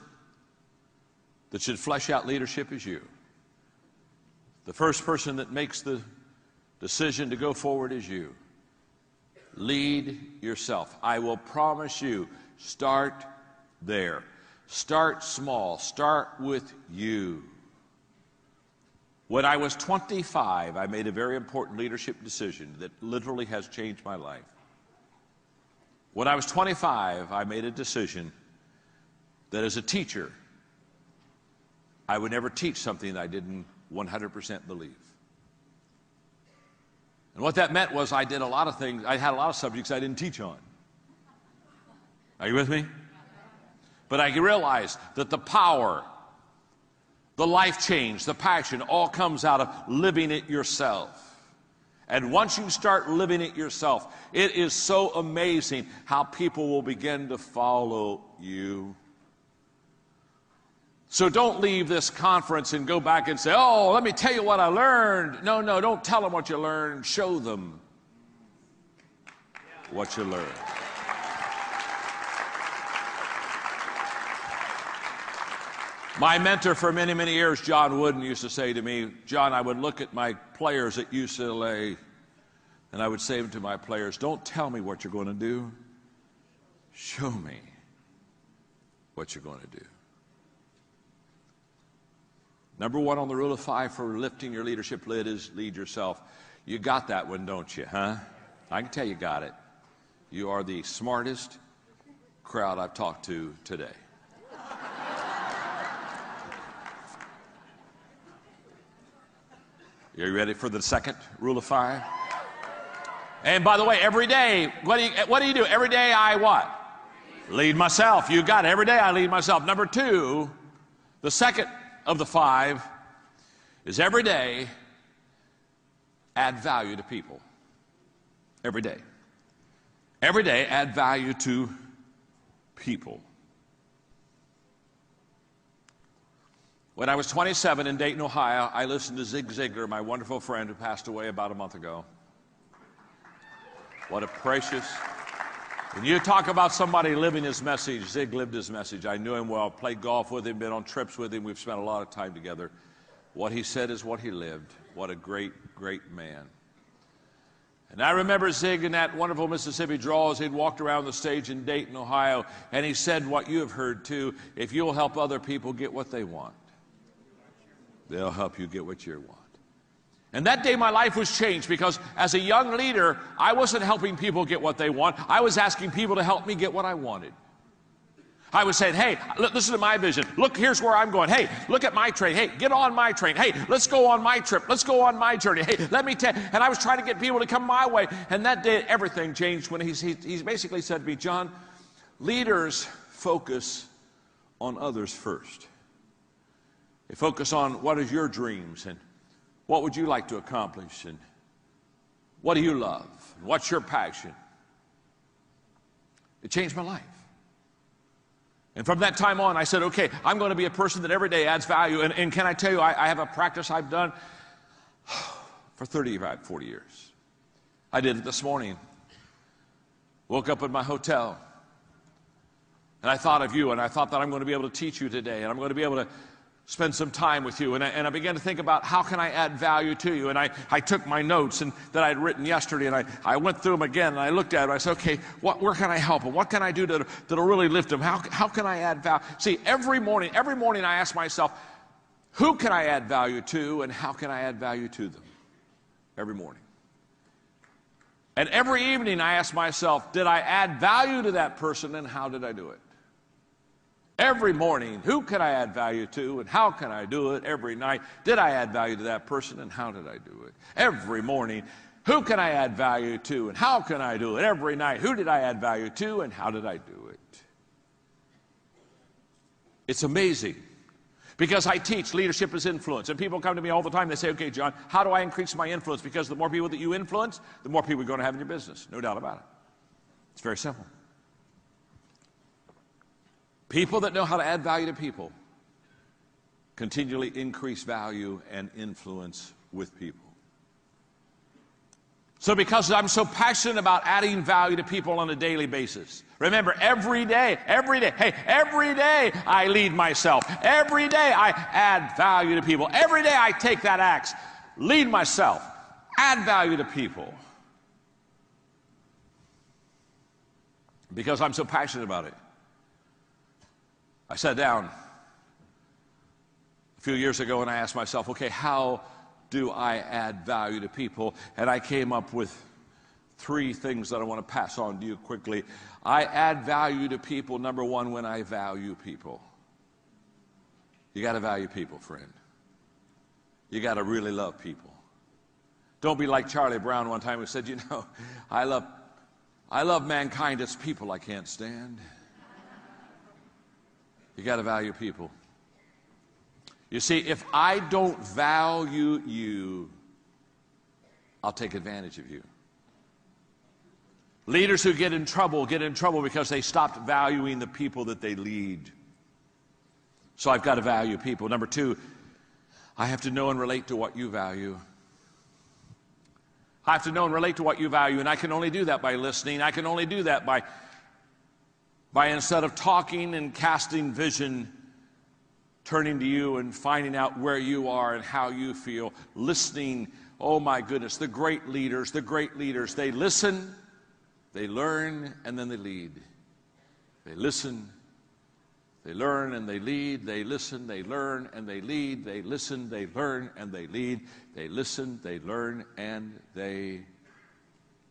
B: that should flesh out leadership is you. The first person that makes the decision to go forward is you. Lead yourself. I will promise you, start there. Start small. Start with you. When I was 25, I made a very important leadership decision that literally has changed my life. When I was 25, I made a decision that as a teacher, I would never teach something that I didn't 100% believe. And what that meant was I did a lot of things, I had a lot of subjects I didn't teach on. Are you with me? But I realized that the power, the life change, the passion, all comes out of living it yourself. And once you start living it yourself, it is so amazing how people will begin to follow you. So don't leave this conference and go back and say, oh, let me tell you what I learned. No, don't tell them what you learned. Show them what you learned. My mentor for many, many years, John Wooden, used to say to me, John, I would look at my players at UCLA and I would say to my players, don't tell me what you're going to do. Show me what you're going to do. Number one on the rule of 5 for lifting your leadership lid is lead yourself. You got that one, don't you, huh? I can tell you got it. You are the smartest crowd I've talked to today. Are you ready for the second rule of 5? And by the way, every day, what do you do? Every day I what? Lead myself. You got it. Every day I lead myself. Number 2, the second of the 5 is every day add value to people. Every day. Every day add value to people. When I was 27 in Dayton, Ohio, I listened to Zig Ziglar, my wonderful friend who passed away about a month ago. What a precious... When you talk about somebody living his message, Zig lived his message. I knew him well, played golf with him, been on trips with him. We've spent a lot of time together. What he said is what he lived. What a great, great man. And I remember Zig in that wonderful Mississippi drawl as he'd walked around the stage in Dayton, Ohio, and he said what you have heard too, if you'll help other people get what they want, they'll help you get what you want. And that day my life was changed because as a young leader, I wasn't helping people get what they want. I was asking people to help me get what I wanted. I was saying, hey, listen to my vision. Look, here's where I'm going. Hey, look at my train. Hey, get on my train. Hey, let's go on my trip. Let's go on my journey. Hey, let me tell you. And I was trying to get people to come my way. And that day, everything changed when he basically said to me, John, leaders focus on others first. They focus on what is your dreams and what would you like to accomplish and what do you love? What's your passion? It changed my life. And from that time on, I said, okay, I'm going to be a person that every day adds value. And can I tell you, I have a practice I've done for 35, 40 years. I did it this morning. Woke up in my hotel. And I thought of you, and I thought that I'm going to be able to teach you today, and I'm going to be able to spend some time with you. And I began to think about how can I add value to you. And I took my notes that I had written yesterday, and I went through them again, and I looked at it. I said, okay, where can I help them? What can I do that'll really lift them? How can I add value? See, every morning I ask myself, who can I add value to, and how can I add value to them? Every morning. And every evening I ask myself, did I add value to that person, and how did I do it? Every morning, who can I add value to and how can I do it? Every night, did I add value to that person and how did I do it? Every morning, who can I add value to and how can I do it? Every night, who did I add value to and how did I do it? It's amazing because I teach leadership is influence, and people come to me all the time. They say, okay, John, how do I increase my influence? Because the more people that you influence, the more people you're going to have in your business. No doubt about it. It's very simple. People that know how to add value to people continually increase value and influence with people. So because I'm so passionate about adding value to people on a daily basis, remember, every day I lead myself. Every day I add value to people. Every day I take that axe, lead myself, add value to people. Because I'm so passionate about it. I sat down a few years ago and I asked myself, okay, how do I add value to people? And I came up with 3 things that I want to pass on to you quickly. I add value to people, number 1, when I value people. You got to value people, friend. You got to really love people. Don't be like Charlie Brown one time who said, you know, I love mankind. It's people I can't stand. You got to value people. You see, if I don't value you, I'll take advantage of you. Leaders who get in trouble because they stopped valuing the people that they lead. So I've got to value people. Number 2, I have to know and relate to what you value. I have to know and relate to what you value, and I can only do that by listening. I can only do that by instead of talking and casting vision, turning to you and finding out where you are and how you feel, listening. Oh my goodness, the great leaders, they listen, they learn, and then they lead. They listen, they learn, and they lead. They listen, they learn, and they lead. They listen, they learn, and they lead. They listen, they learn, and they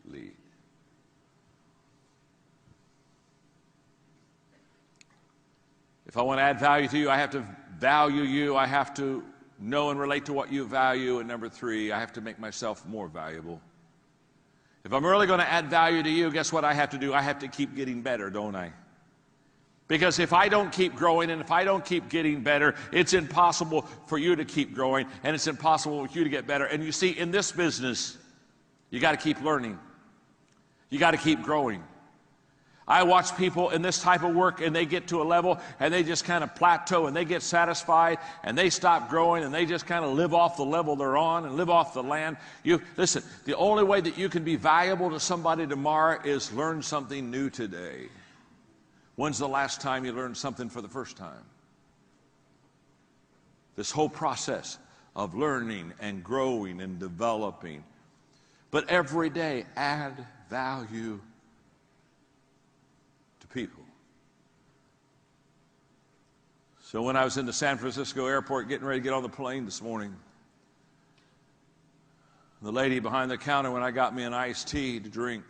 B: lead. If I want to add value to you, I have to value you. I have to know and relate to what you value. And number 3, I have to make myself more valuable. If I'm really going to add value to you, guess what I have to do? I have to keep getting better, don't I? Because if I don't keep growing and if I don't keep getting better, it's impossible for you to keep growing, and it's impossible for you to get better. And you see, in this business, you got to keep learning. You got to keep growing. I watch people in this type of work, and they get to a level and they just kind of plateau and they get satisfied and they stop growing and they just kind of live off the level they're on and live off the land. Listen, the only way that you can be valuable to somebody tomorrow is learn something new today. When's the last time you learned something for the first time? This whole process of learning and growing and developing. But every day, add value to people. So when I was in the San Francisco airport getting ready to get on the plane this morning, the lady behind the counter, when I got me an iced tea to drink,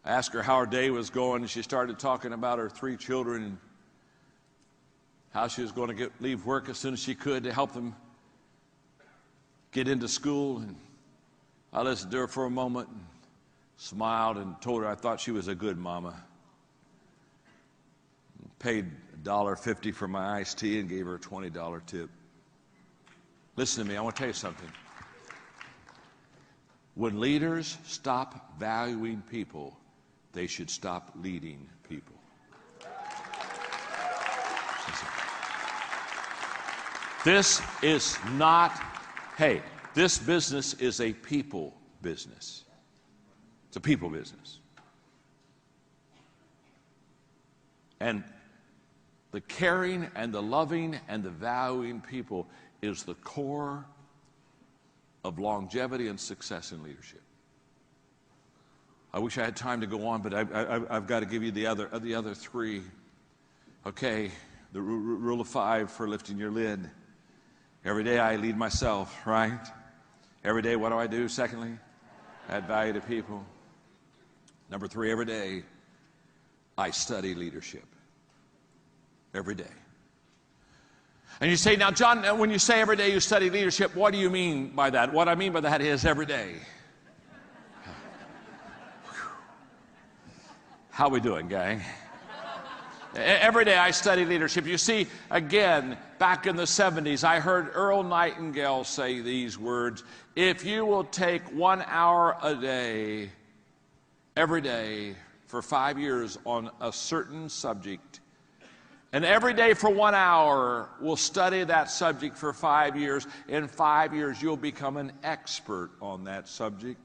B: I asked her how her day was going, and she started talking about her 3 children and how she was going to leave work as soon as she could to help them get into school. And I listened to her for a moment and smiled and told her I thought she was a good mama. Paid $1.50 for my iced tea and gave her a $20 tip. Listen to me, I want to tell you something. When leaders stop valuing people, they should stop leading people. This is not, this business is a people business. It's a people business. And the caring and the loving and the valuing people is the core of longevity and success in leadership. I wish I had time to go on, but I've got to give you the other 3. Okay, the rule of 5 for lifting your lid. Every day I lead myself, right? Every day, what do I do? Secondly, add value to people. Number 3, every day I study leadership. Every day. And you say, now, John, when you say every day you study leadership, what do you mean by that? What I mean by that is every day. How we doing, gang? Every day I study leadership. You see, again, back in the 70s, I heard Earl Nightingale say these words: if you will take 1 hour a day, every day, for 5 years on a certain subject, and every day for 1 hour, we'll study that subject for 5 years. In 5 years, you'll become an expert on that subject.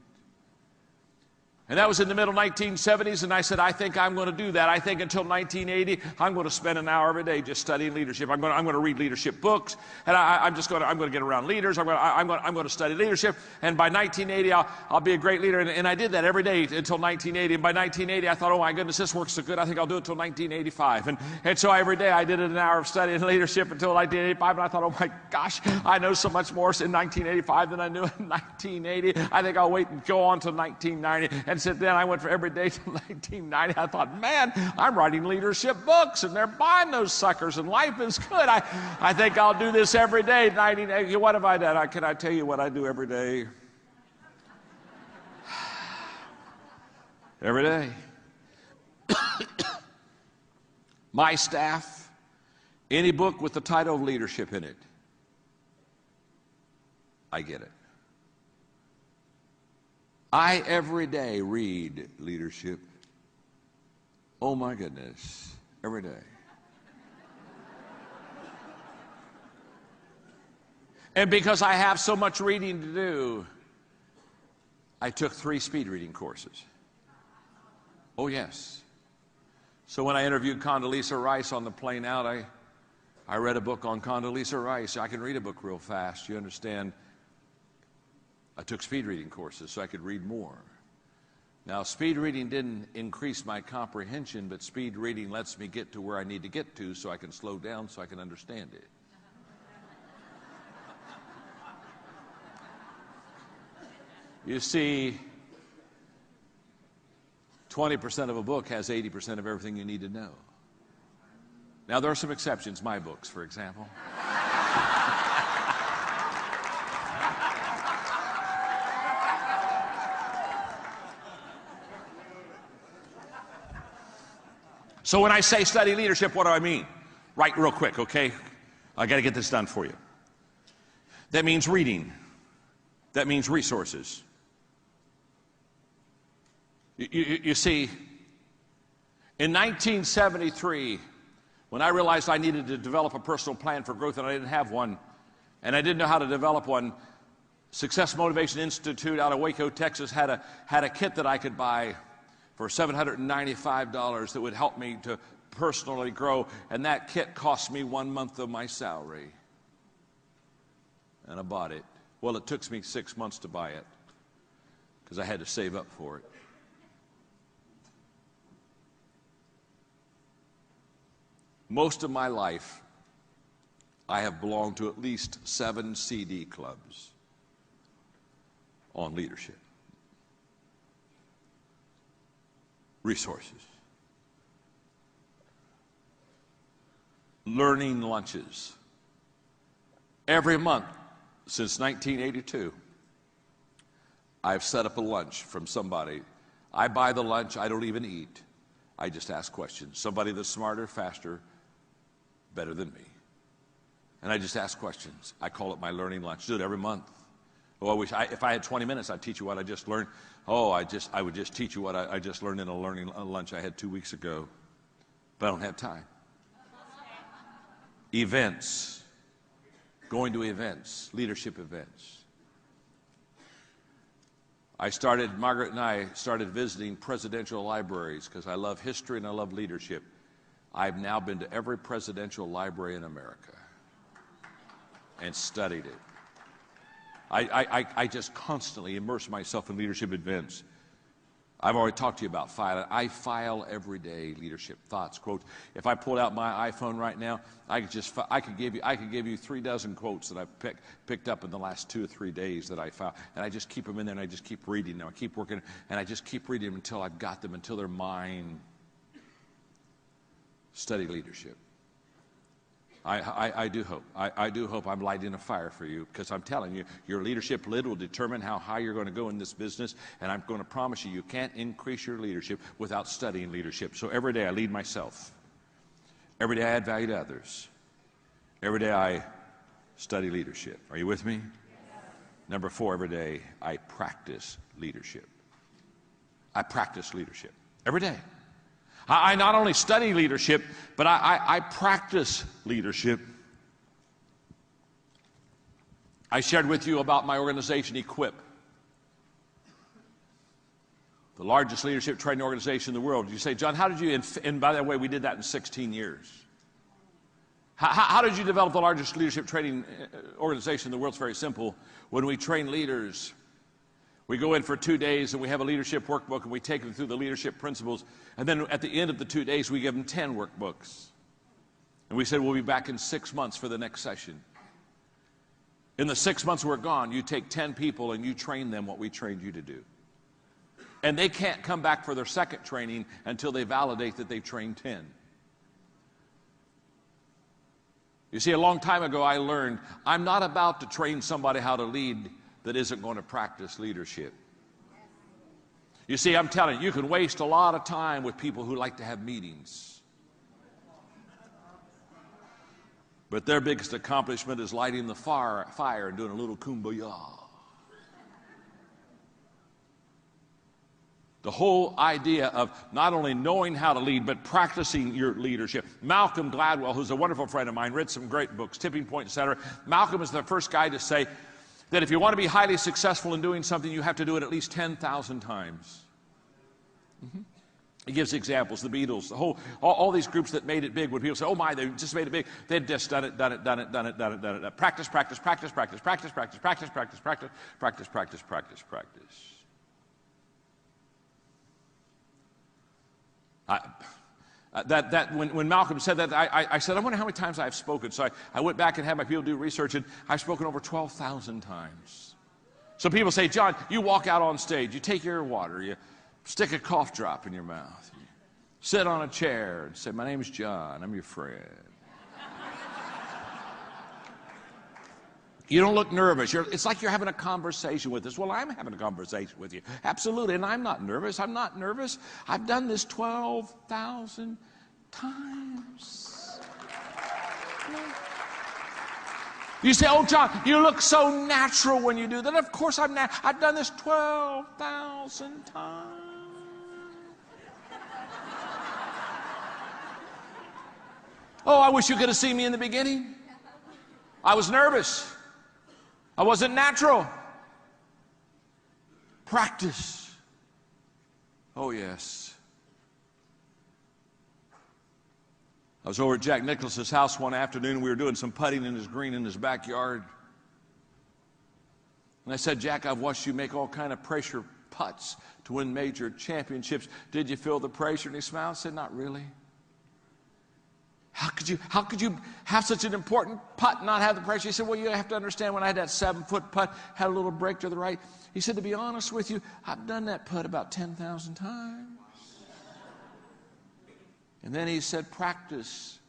B: And that was in the middle 1970s, and I said, I think I'm going to do that. I think until 1980, I'm going to spend an hour every day just studying leadership. I'm going to read leadership books, and I'm going to get around leaders. I'm going to study leadership, and by 1980, I'll be a great leader. And I did that every day until 1980. And by 1980, I thought, oh my goodness, this works so good. I think I'll do it until 1985. And so every day I did an hour of studying leadership until 1985. And I thought, oh my gosh, I know so much more in 1985 than I knew in 1980. I think I'll wait and go on to 1990. And so then I went for every day till 1990. I thought, man, I'm writing leadership books, and they're buying those suckers, and life is good. I think I'll do this every day. 1980. What have I done? Can I tell you what I do every day? Every day. My staff, any book with the title of leadership in it, I get it. I every day read leadership. Oh my goodness, every day. And because I have so much reading to do, I took 3 speed reading courses. Oh yes. So when I interviewed Condoleezza Rice on the plane out, I read a book on Condoleezza Rice. I can read a book real fast, you understand. I took speed reading courses so I could read more. Now, speed reading didn't increase my comprehension, but speed reading lets me get to where I need to get to so I can slow down so I can understand it. You see, 20% of a book has 80% of everything you need to know. Now, there are some exceptions, my books, for example. So when I say study leadership, what do I mean? Right, real quick, okay? I got to get this done for you. That means reading. That means resources. You see, in 1973, when I realized I needed to develop a personal plan for growth and I didn't have one, and I didn't know how to develop one, Success Motivation Institute out of Waco, Texas had a kit that I could buy for $795 that would help me to personally grow, and that kit cost me 1 month of my salary. And I bought it. Well, it took me 6 months to buy it because I had to save up for it. Most of my life, I have belonged to at least 7 CD clubs on leadership. Resources. Learning lunches. Every month since 1982, I've set up a lunch from somebody. I buy the lunch, I don't even eat. I just ask questions. Somebody that's smarter, faster, better than me. And I just ask questions. I call it my learning lunch. Do it every month. Oh, if I had 20 minutes, I'd teach you what I just learned. Oh, I would just teach you what I just learned in a learning lunch I had 2 weeks ago. But I don't have time. Events. Going to events. Leadership events. Margaret and I started visiting presidential libraries because I love history and I love leadership. I've now been to every presidential library in America and studied it. I just constantly immerse myself in leadership events. I've already talked to you about filing. I file every day leadership thoughts, quotes. If I pulled out my iPhone right now, I could give you 3 dozen quotes that I've picked up in the last 2 or 3 days that I filed, and I just keep them in there and I just keep reading them. I keep working and I just keep reading them until I've got them, until they're mine. Study leadership. I do hope. I do hope I'm lighting a fire for you, because I'm telling you, your leadership lid will determine how high you're going to go in this business, and I'm going to promise you, you can't increase your leadership without studying leadership. So every day I lead myself. Every day I add value to others. Every day I study leadership. Are you with me? Yes. Number 4, every day I practice leadership. I practice leadership every day. I not only study leadership, but I practice leadership. I shared with you about my organization, Equip. the largest leadership training organization in the world. You say, John, how did you, and by the way, we did that in 16 years. How did you develop the largest leadership training organization in the world? It's very simple. When we train leaders, we go in for 2 days and we have a leadership workbook and we take them through the leadership principles. And then at the end of the 2 days, we give them 10 workbooks. And we said, we'll be back in 6 months for the next session. In the 6 months we're gone, you take 10 people and you train them what we trained you to do. And they can't come back for their second training until they validate that they've trained 10. You see, a long time ago I learned I'm not about to train somebody how to lead that isn't going to practice leadership. You see, I'm telling you, you can waste a lot of time with people who like to have meetings. But their biggest accomplishment is lighting the fire and doing a little kumbaya. The whole idea of not only knowing how to lead, but practicing your leadership. Malcolm Gladwell, who's a wonderful friend of mine, read some great books, Tipping Point, etc. Malcolm is the first guy to say that if you want to be highly successful in doing something, you have to do it at least 10,000 times. He gives examples, the Beatles, all these groups that made it big. When people say, oh my, they just made it big, they'd just done it. Practice, practice, practice, practice, practice, practice, practice, practice, practice, practice, practice, practice, practice. When Malcolm said that, I said, I wonder how many times I've spoken. So I went back and had my people do research, and I've spoken over 12,000 times. So people say, John, you walk out on stage, you take your water, you stick a cough drop in your mouth, you sit on a chair and say, my name is John, I'm your friend. You don't look nervous. It's like you're having a conversation with us. Well, I'm having a conversation with you. Absolutely, and I'm not nervous. I'm not nervous. I've done this 12,000 times. You say, oh, John, you look so natural when you do that. Of course I'm natural. I've done this 12,000 times. Oh, I wish you could have seen me in the beginning. I was nervous. I wasn't natural. Practice. Oh, yes. I was over at Jack Nicklaus's house one afternoon. We were doing some putting in his green in his backyard. And I said, Jack, I've watched you make all kind of pressure putts to win major championships. Did you feel the pressure? And he smiled and said, not really. How could you have such an important putt and not have the pressure? He said, well, you have to understand, when I had that 7-foot putt, had a little break to the right. He said, to be honest with you, I've done that putt about 10,000 times. And then he said, practice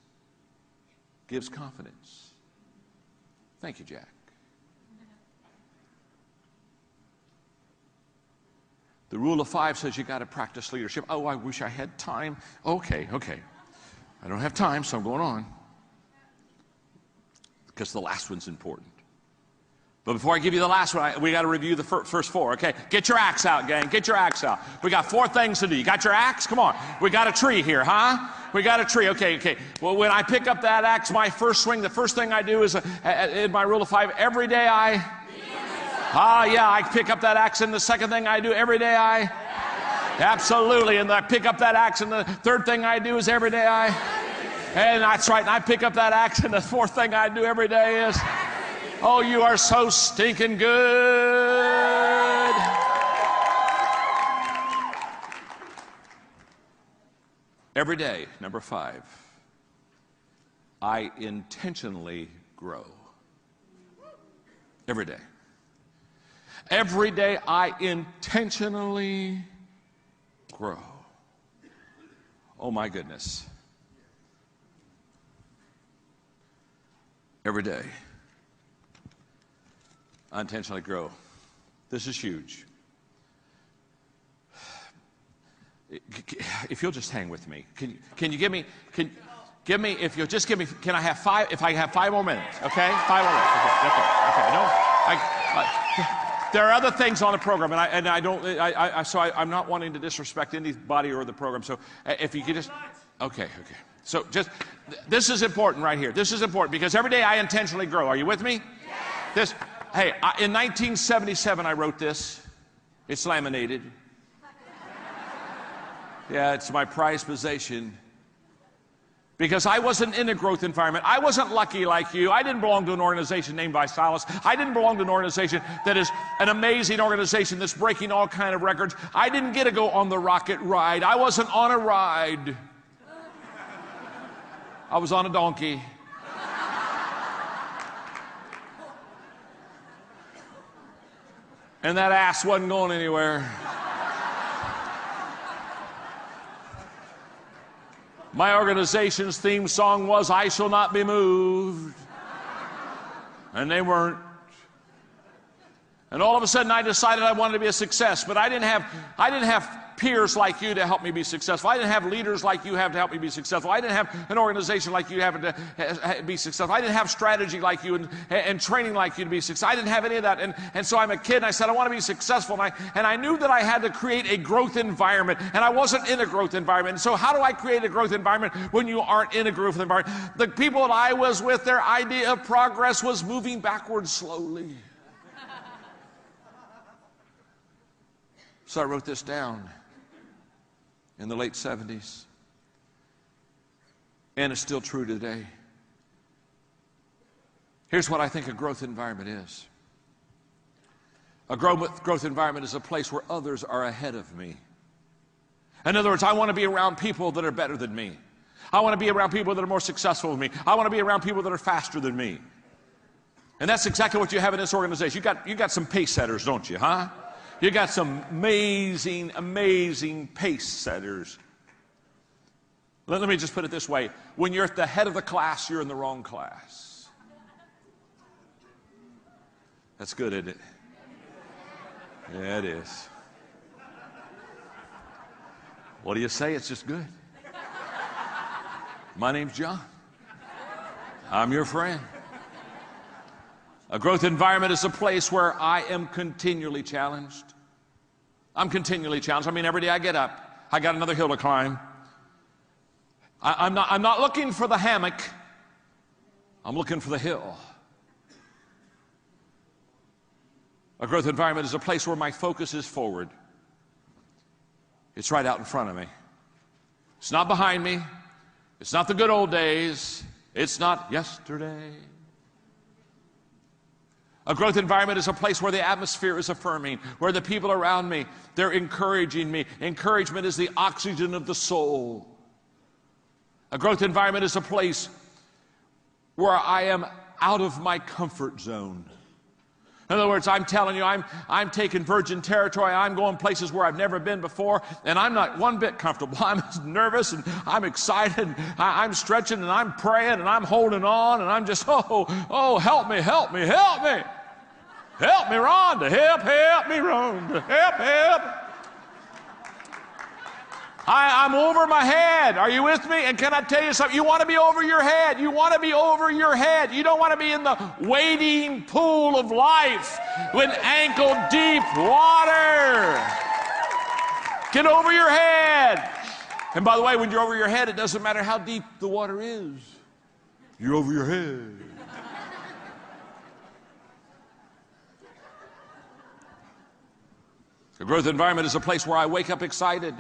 B: gives confidence. Thank you, Jack. The rule of 5 says you got to practice leadership. Oh, I wish I had time. Okay. I don't have time, so I'm going on. Because the last one's important. But before I give you the last one, we got to review the first 4, okay? Get your axe out, gang. Get your axe out. We got 4 things to do. You got your axe? Come on. We got a tree here, huh? We got a tree. Okay. Well, when I pick up that axe, my first swing, the first thing I do is, in my rule of 5, every day I pick up that axe, and the second thing I do every day absolutely, and I pick up that axe, and the third thing I do is every day and that's right, and I pick up that axe, and the fourth thing I do every day is, oh, you are so stinking good. Every day, number 5, I intentionally grow. Every day. Every day I intentionally grow. Oh my goodness. Every day I intentionally grow. This is huge. If you'll just hang with me, can you give me, if you'll just give me, can I have 5, if I have 5 more minutes, okay? 5 more minutes, okay. No, there are other things on the program, and I'm not wanting to disrespect anybody or the program. So if you could just, okay. So just, this is important right here. This is important because every day I intentionally grow. Are you with me? Yes. In 1977 I wrote this. It's laminated. Yeah, it's my prized possession. Because I wasn't in a growth environment. I wasn't lucky like you. I didn't belong to an organization named Visalis. I didn't belong to an organization that is an amazing organization that's breaking all kind of records. I didn't get to go on the rocket ride. I wasn't on a ride. I was on a donkey. And that ass wasn't going anywhere. My organization's theme song was, "I shall not be moved." And they weren't. And all of a sudden I decided I wanted to be a success, but I didn't have peers like you to help me be successful. I didn't have leaders like you have to help me be successful. I didn't have an organization like you have to be successful. I didn't have strategy like you and training like you to be successful. I didn't have any of that. And so I'm a kid, and I said, I want to be successful. And I knew that I had to create a growth environment, and I wasn't in a growth environment. And so how do I create a growth environment when you aren't in a growth environment? The people that I was with, their idea of progress was moving backwards slowly. So I wrote this down in the late 70s. And it's still true today. Here's what I think a growth environment is. A growth environment is a place where others are ahead of me. In other words, I want to be around people that are better than me. I want to be around people that are more successful than me. I want to be around people that are faster than me. And that's exactly what you have in this organization. You got some pace setters, don't you, huh? You got some amazing, amazing pace setters. Let me just put it this way. When you're at the head of the class, you're in the wrong class. That's good, isn't it? Yeah, it is. What do you say? It's just good. My name's John. I'm your friend. A growth environment is a place where I am continually challenged. I'm continually challenged. I mean, every day I get up, I got another hill to climb. I'm not looking for the hammock. I'm looking for the hill. A growth environment is a place where my focus is forward. It's right out in front of me. It's not behind me. It's not the good old days. It's not yesterday. A growth environment is a place where the atmosphere is affirming, where the people around me, they're encouraging me. Encouragement is the oxygen of the soul. A growth environment is a place where I am out of my comfort zone. In other words, I'm telling you, I'm taking virgin territory. I'm going places where I've never been before, and I'm not one bit comfortable. I'm nervous, and I'm excited, and I'm stretching, and I'm praying, and I'm holding on, and I'm just, oh, help me, help me, help me. Help me, Rhonda. Help me, Rhonda. Help. I'm over my head. Are you with me? And can I tell you something? You want to be over your head. You want to be over your head. You don't want to be in the wading pool of life with ankle deep water. Get over your head. And by the way, when you're over your head, it doesn't matter how deep the water is. You're over your head. A growth environment is a place where I wake up excited.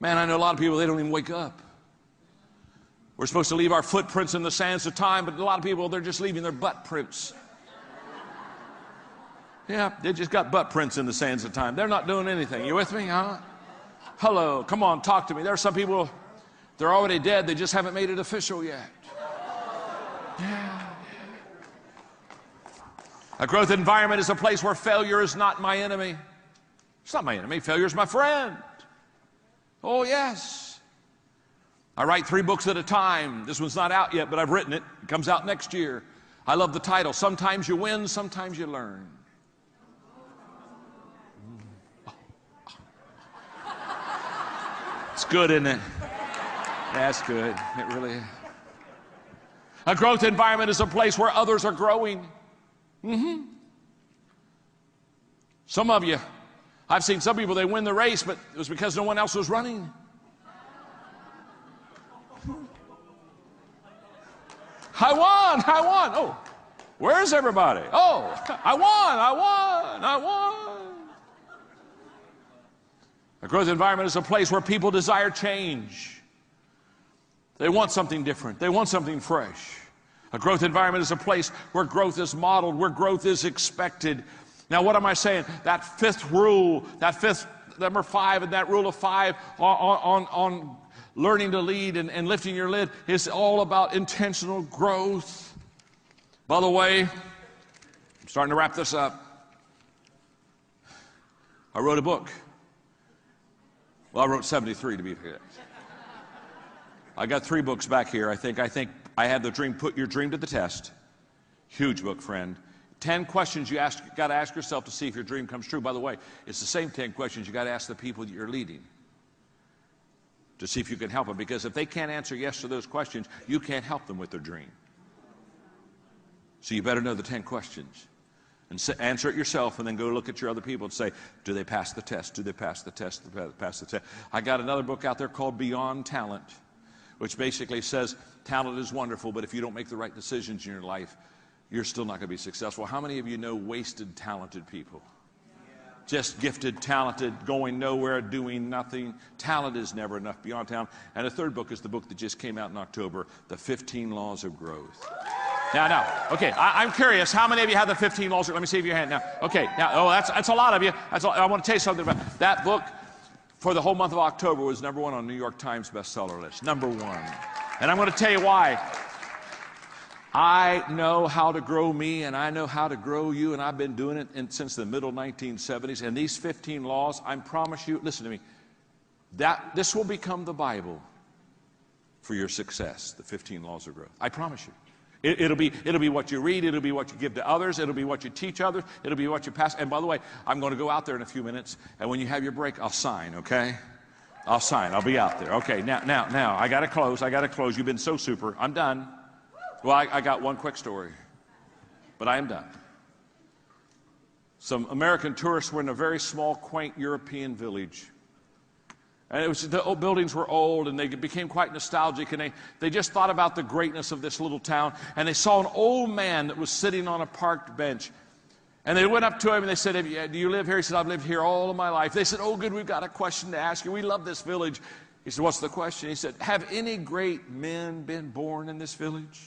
B: Man, I know a lot of people, they don't even wake up. We're supposed to leave our footprints in the sands of time, but a lot of people, they're just leaving their butt prints. Yeah, they just got butt prints in the sands of time. They're not doing anything. You with me, huh? Hello, come on, talk to me. There are some people, they're already dead. They just haven't made it official yet. Yeah. A growth environment is a place where failure is not my enemy. It's not my enemy. Failure is my friend. Oh, yes. I write 3 books at a time. This one's not out yet, but I've written it. It comes out next year. I love the title. Sometimes you win, sometimes you learn. It's good, isn't it? That's good. It really is. A growth environment is a place where others are growing. Some of you, I've seen some people, they win the race, but it was because no one else was running. I won. Oh, where's everybody? Oh, I won. A growth environment is a place where people desire change. They want something different. They want something fresh. A growth environment is a place where growth is modeled, where growth is expected. Now, what am I saying? That fifth rule, number 5, and that rule of 5 on learning to lead and lifting your lid is all about intentional growth. By the way, I'm starting to wrap this up. I wrote a book. Well, I wrote 73 to be exact. I got 3 books back here. I think I had the dream, Put Your Dream to the Test. Huge book, friend. 10 questions you got to ask yourself to see if your dream comes true. By the way, it's the same 10 questions you got to ask the people that you're leading to see if you can help them. Because if they can't answer yes to those questions, you can't help them with their dream. So you better know the 10 questions. And answer it yourself, and then go look at your other people and say, do they pass the test? Do they pass the test? Do they pass the test? I got another book out there called Beyond Talent, which basically says talent is wonderful, but if you don't make the right decisions in your life, you're still not going to be successful. How many of you know wasted, talented people? Just gifted, talented, going nowhere, doing nothing. Talent is never enough. Beyond Talent. And the third book is the book that just came out in October, The 15 Laws of Growth. Now, okay, I'm curious, how many of you have the 15 laws? Let me see if your hand now. Okay, now, that's a lot of you. I want to tell you something about it. That book for the whole month of October was #1 on New York Times bestseller list. #1. And I'm going to tell you why. I know how to grow me, and I know how to grow you, and I've been doing it since the middle 1970s. And these 15 laws, I promise you, listen to me, that this will become the Bible for your success, the 15 laws of growth. I promise you. It'll be what you read, it'll be what you give to others, it'll be what you teach others, it'll be what you pass. And by the way, I'm going to go out there in a few minutes, and when you have your break, I'll sign, okay? I'll sign. I'll be out there. Okay, now, I got to close. You've been so super. I'm done. Well, I got one quick story, but I am done. Some American tourists were in a very small, quaint European village. And the old buildings were old, and they became quite nostalgic, and they just thought about the greatness of this little town. And they saw an old man that was sitting on a parked bench. And they went up to him, and they said, do you live here? He said, I've lived here all of my life. They said, oh, good, we've got a question to ask you. We love this village. He said, what's the question? He said, have any great men been born in this village?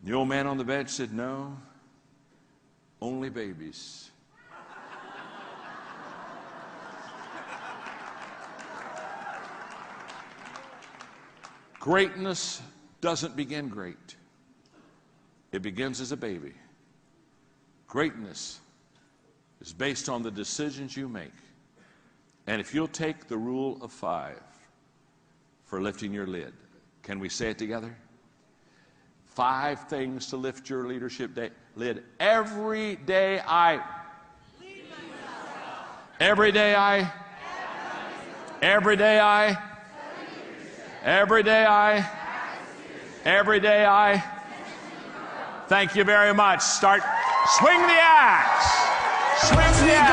B: The old man on the bench said, no, only babies. Greatness doesn't begin great. It begins as a baby. Greatness is based on the decisions you make. And if you'll take the rule of 5 for lifting your lid, can we say it together? 5 things to lift your leadership lid. Every day I lead myself. Every day I. Every day I. Every day I. Thank you very much. Swing the axe. Swing the axe.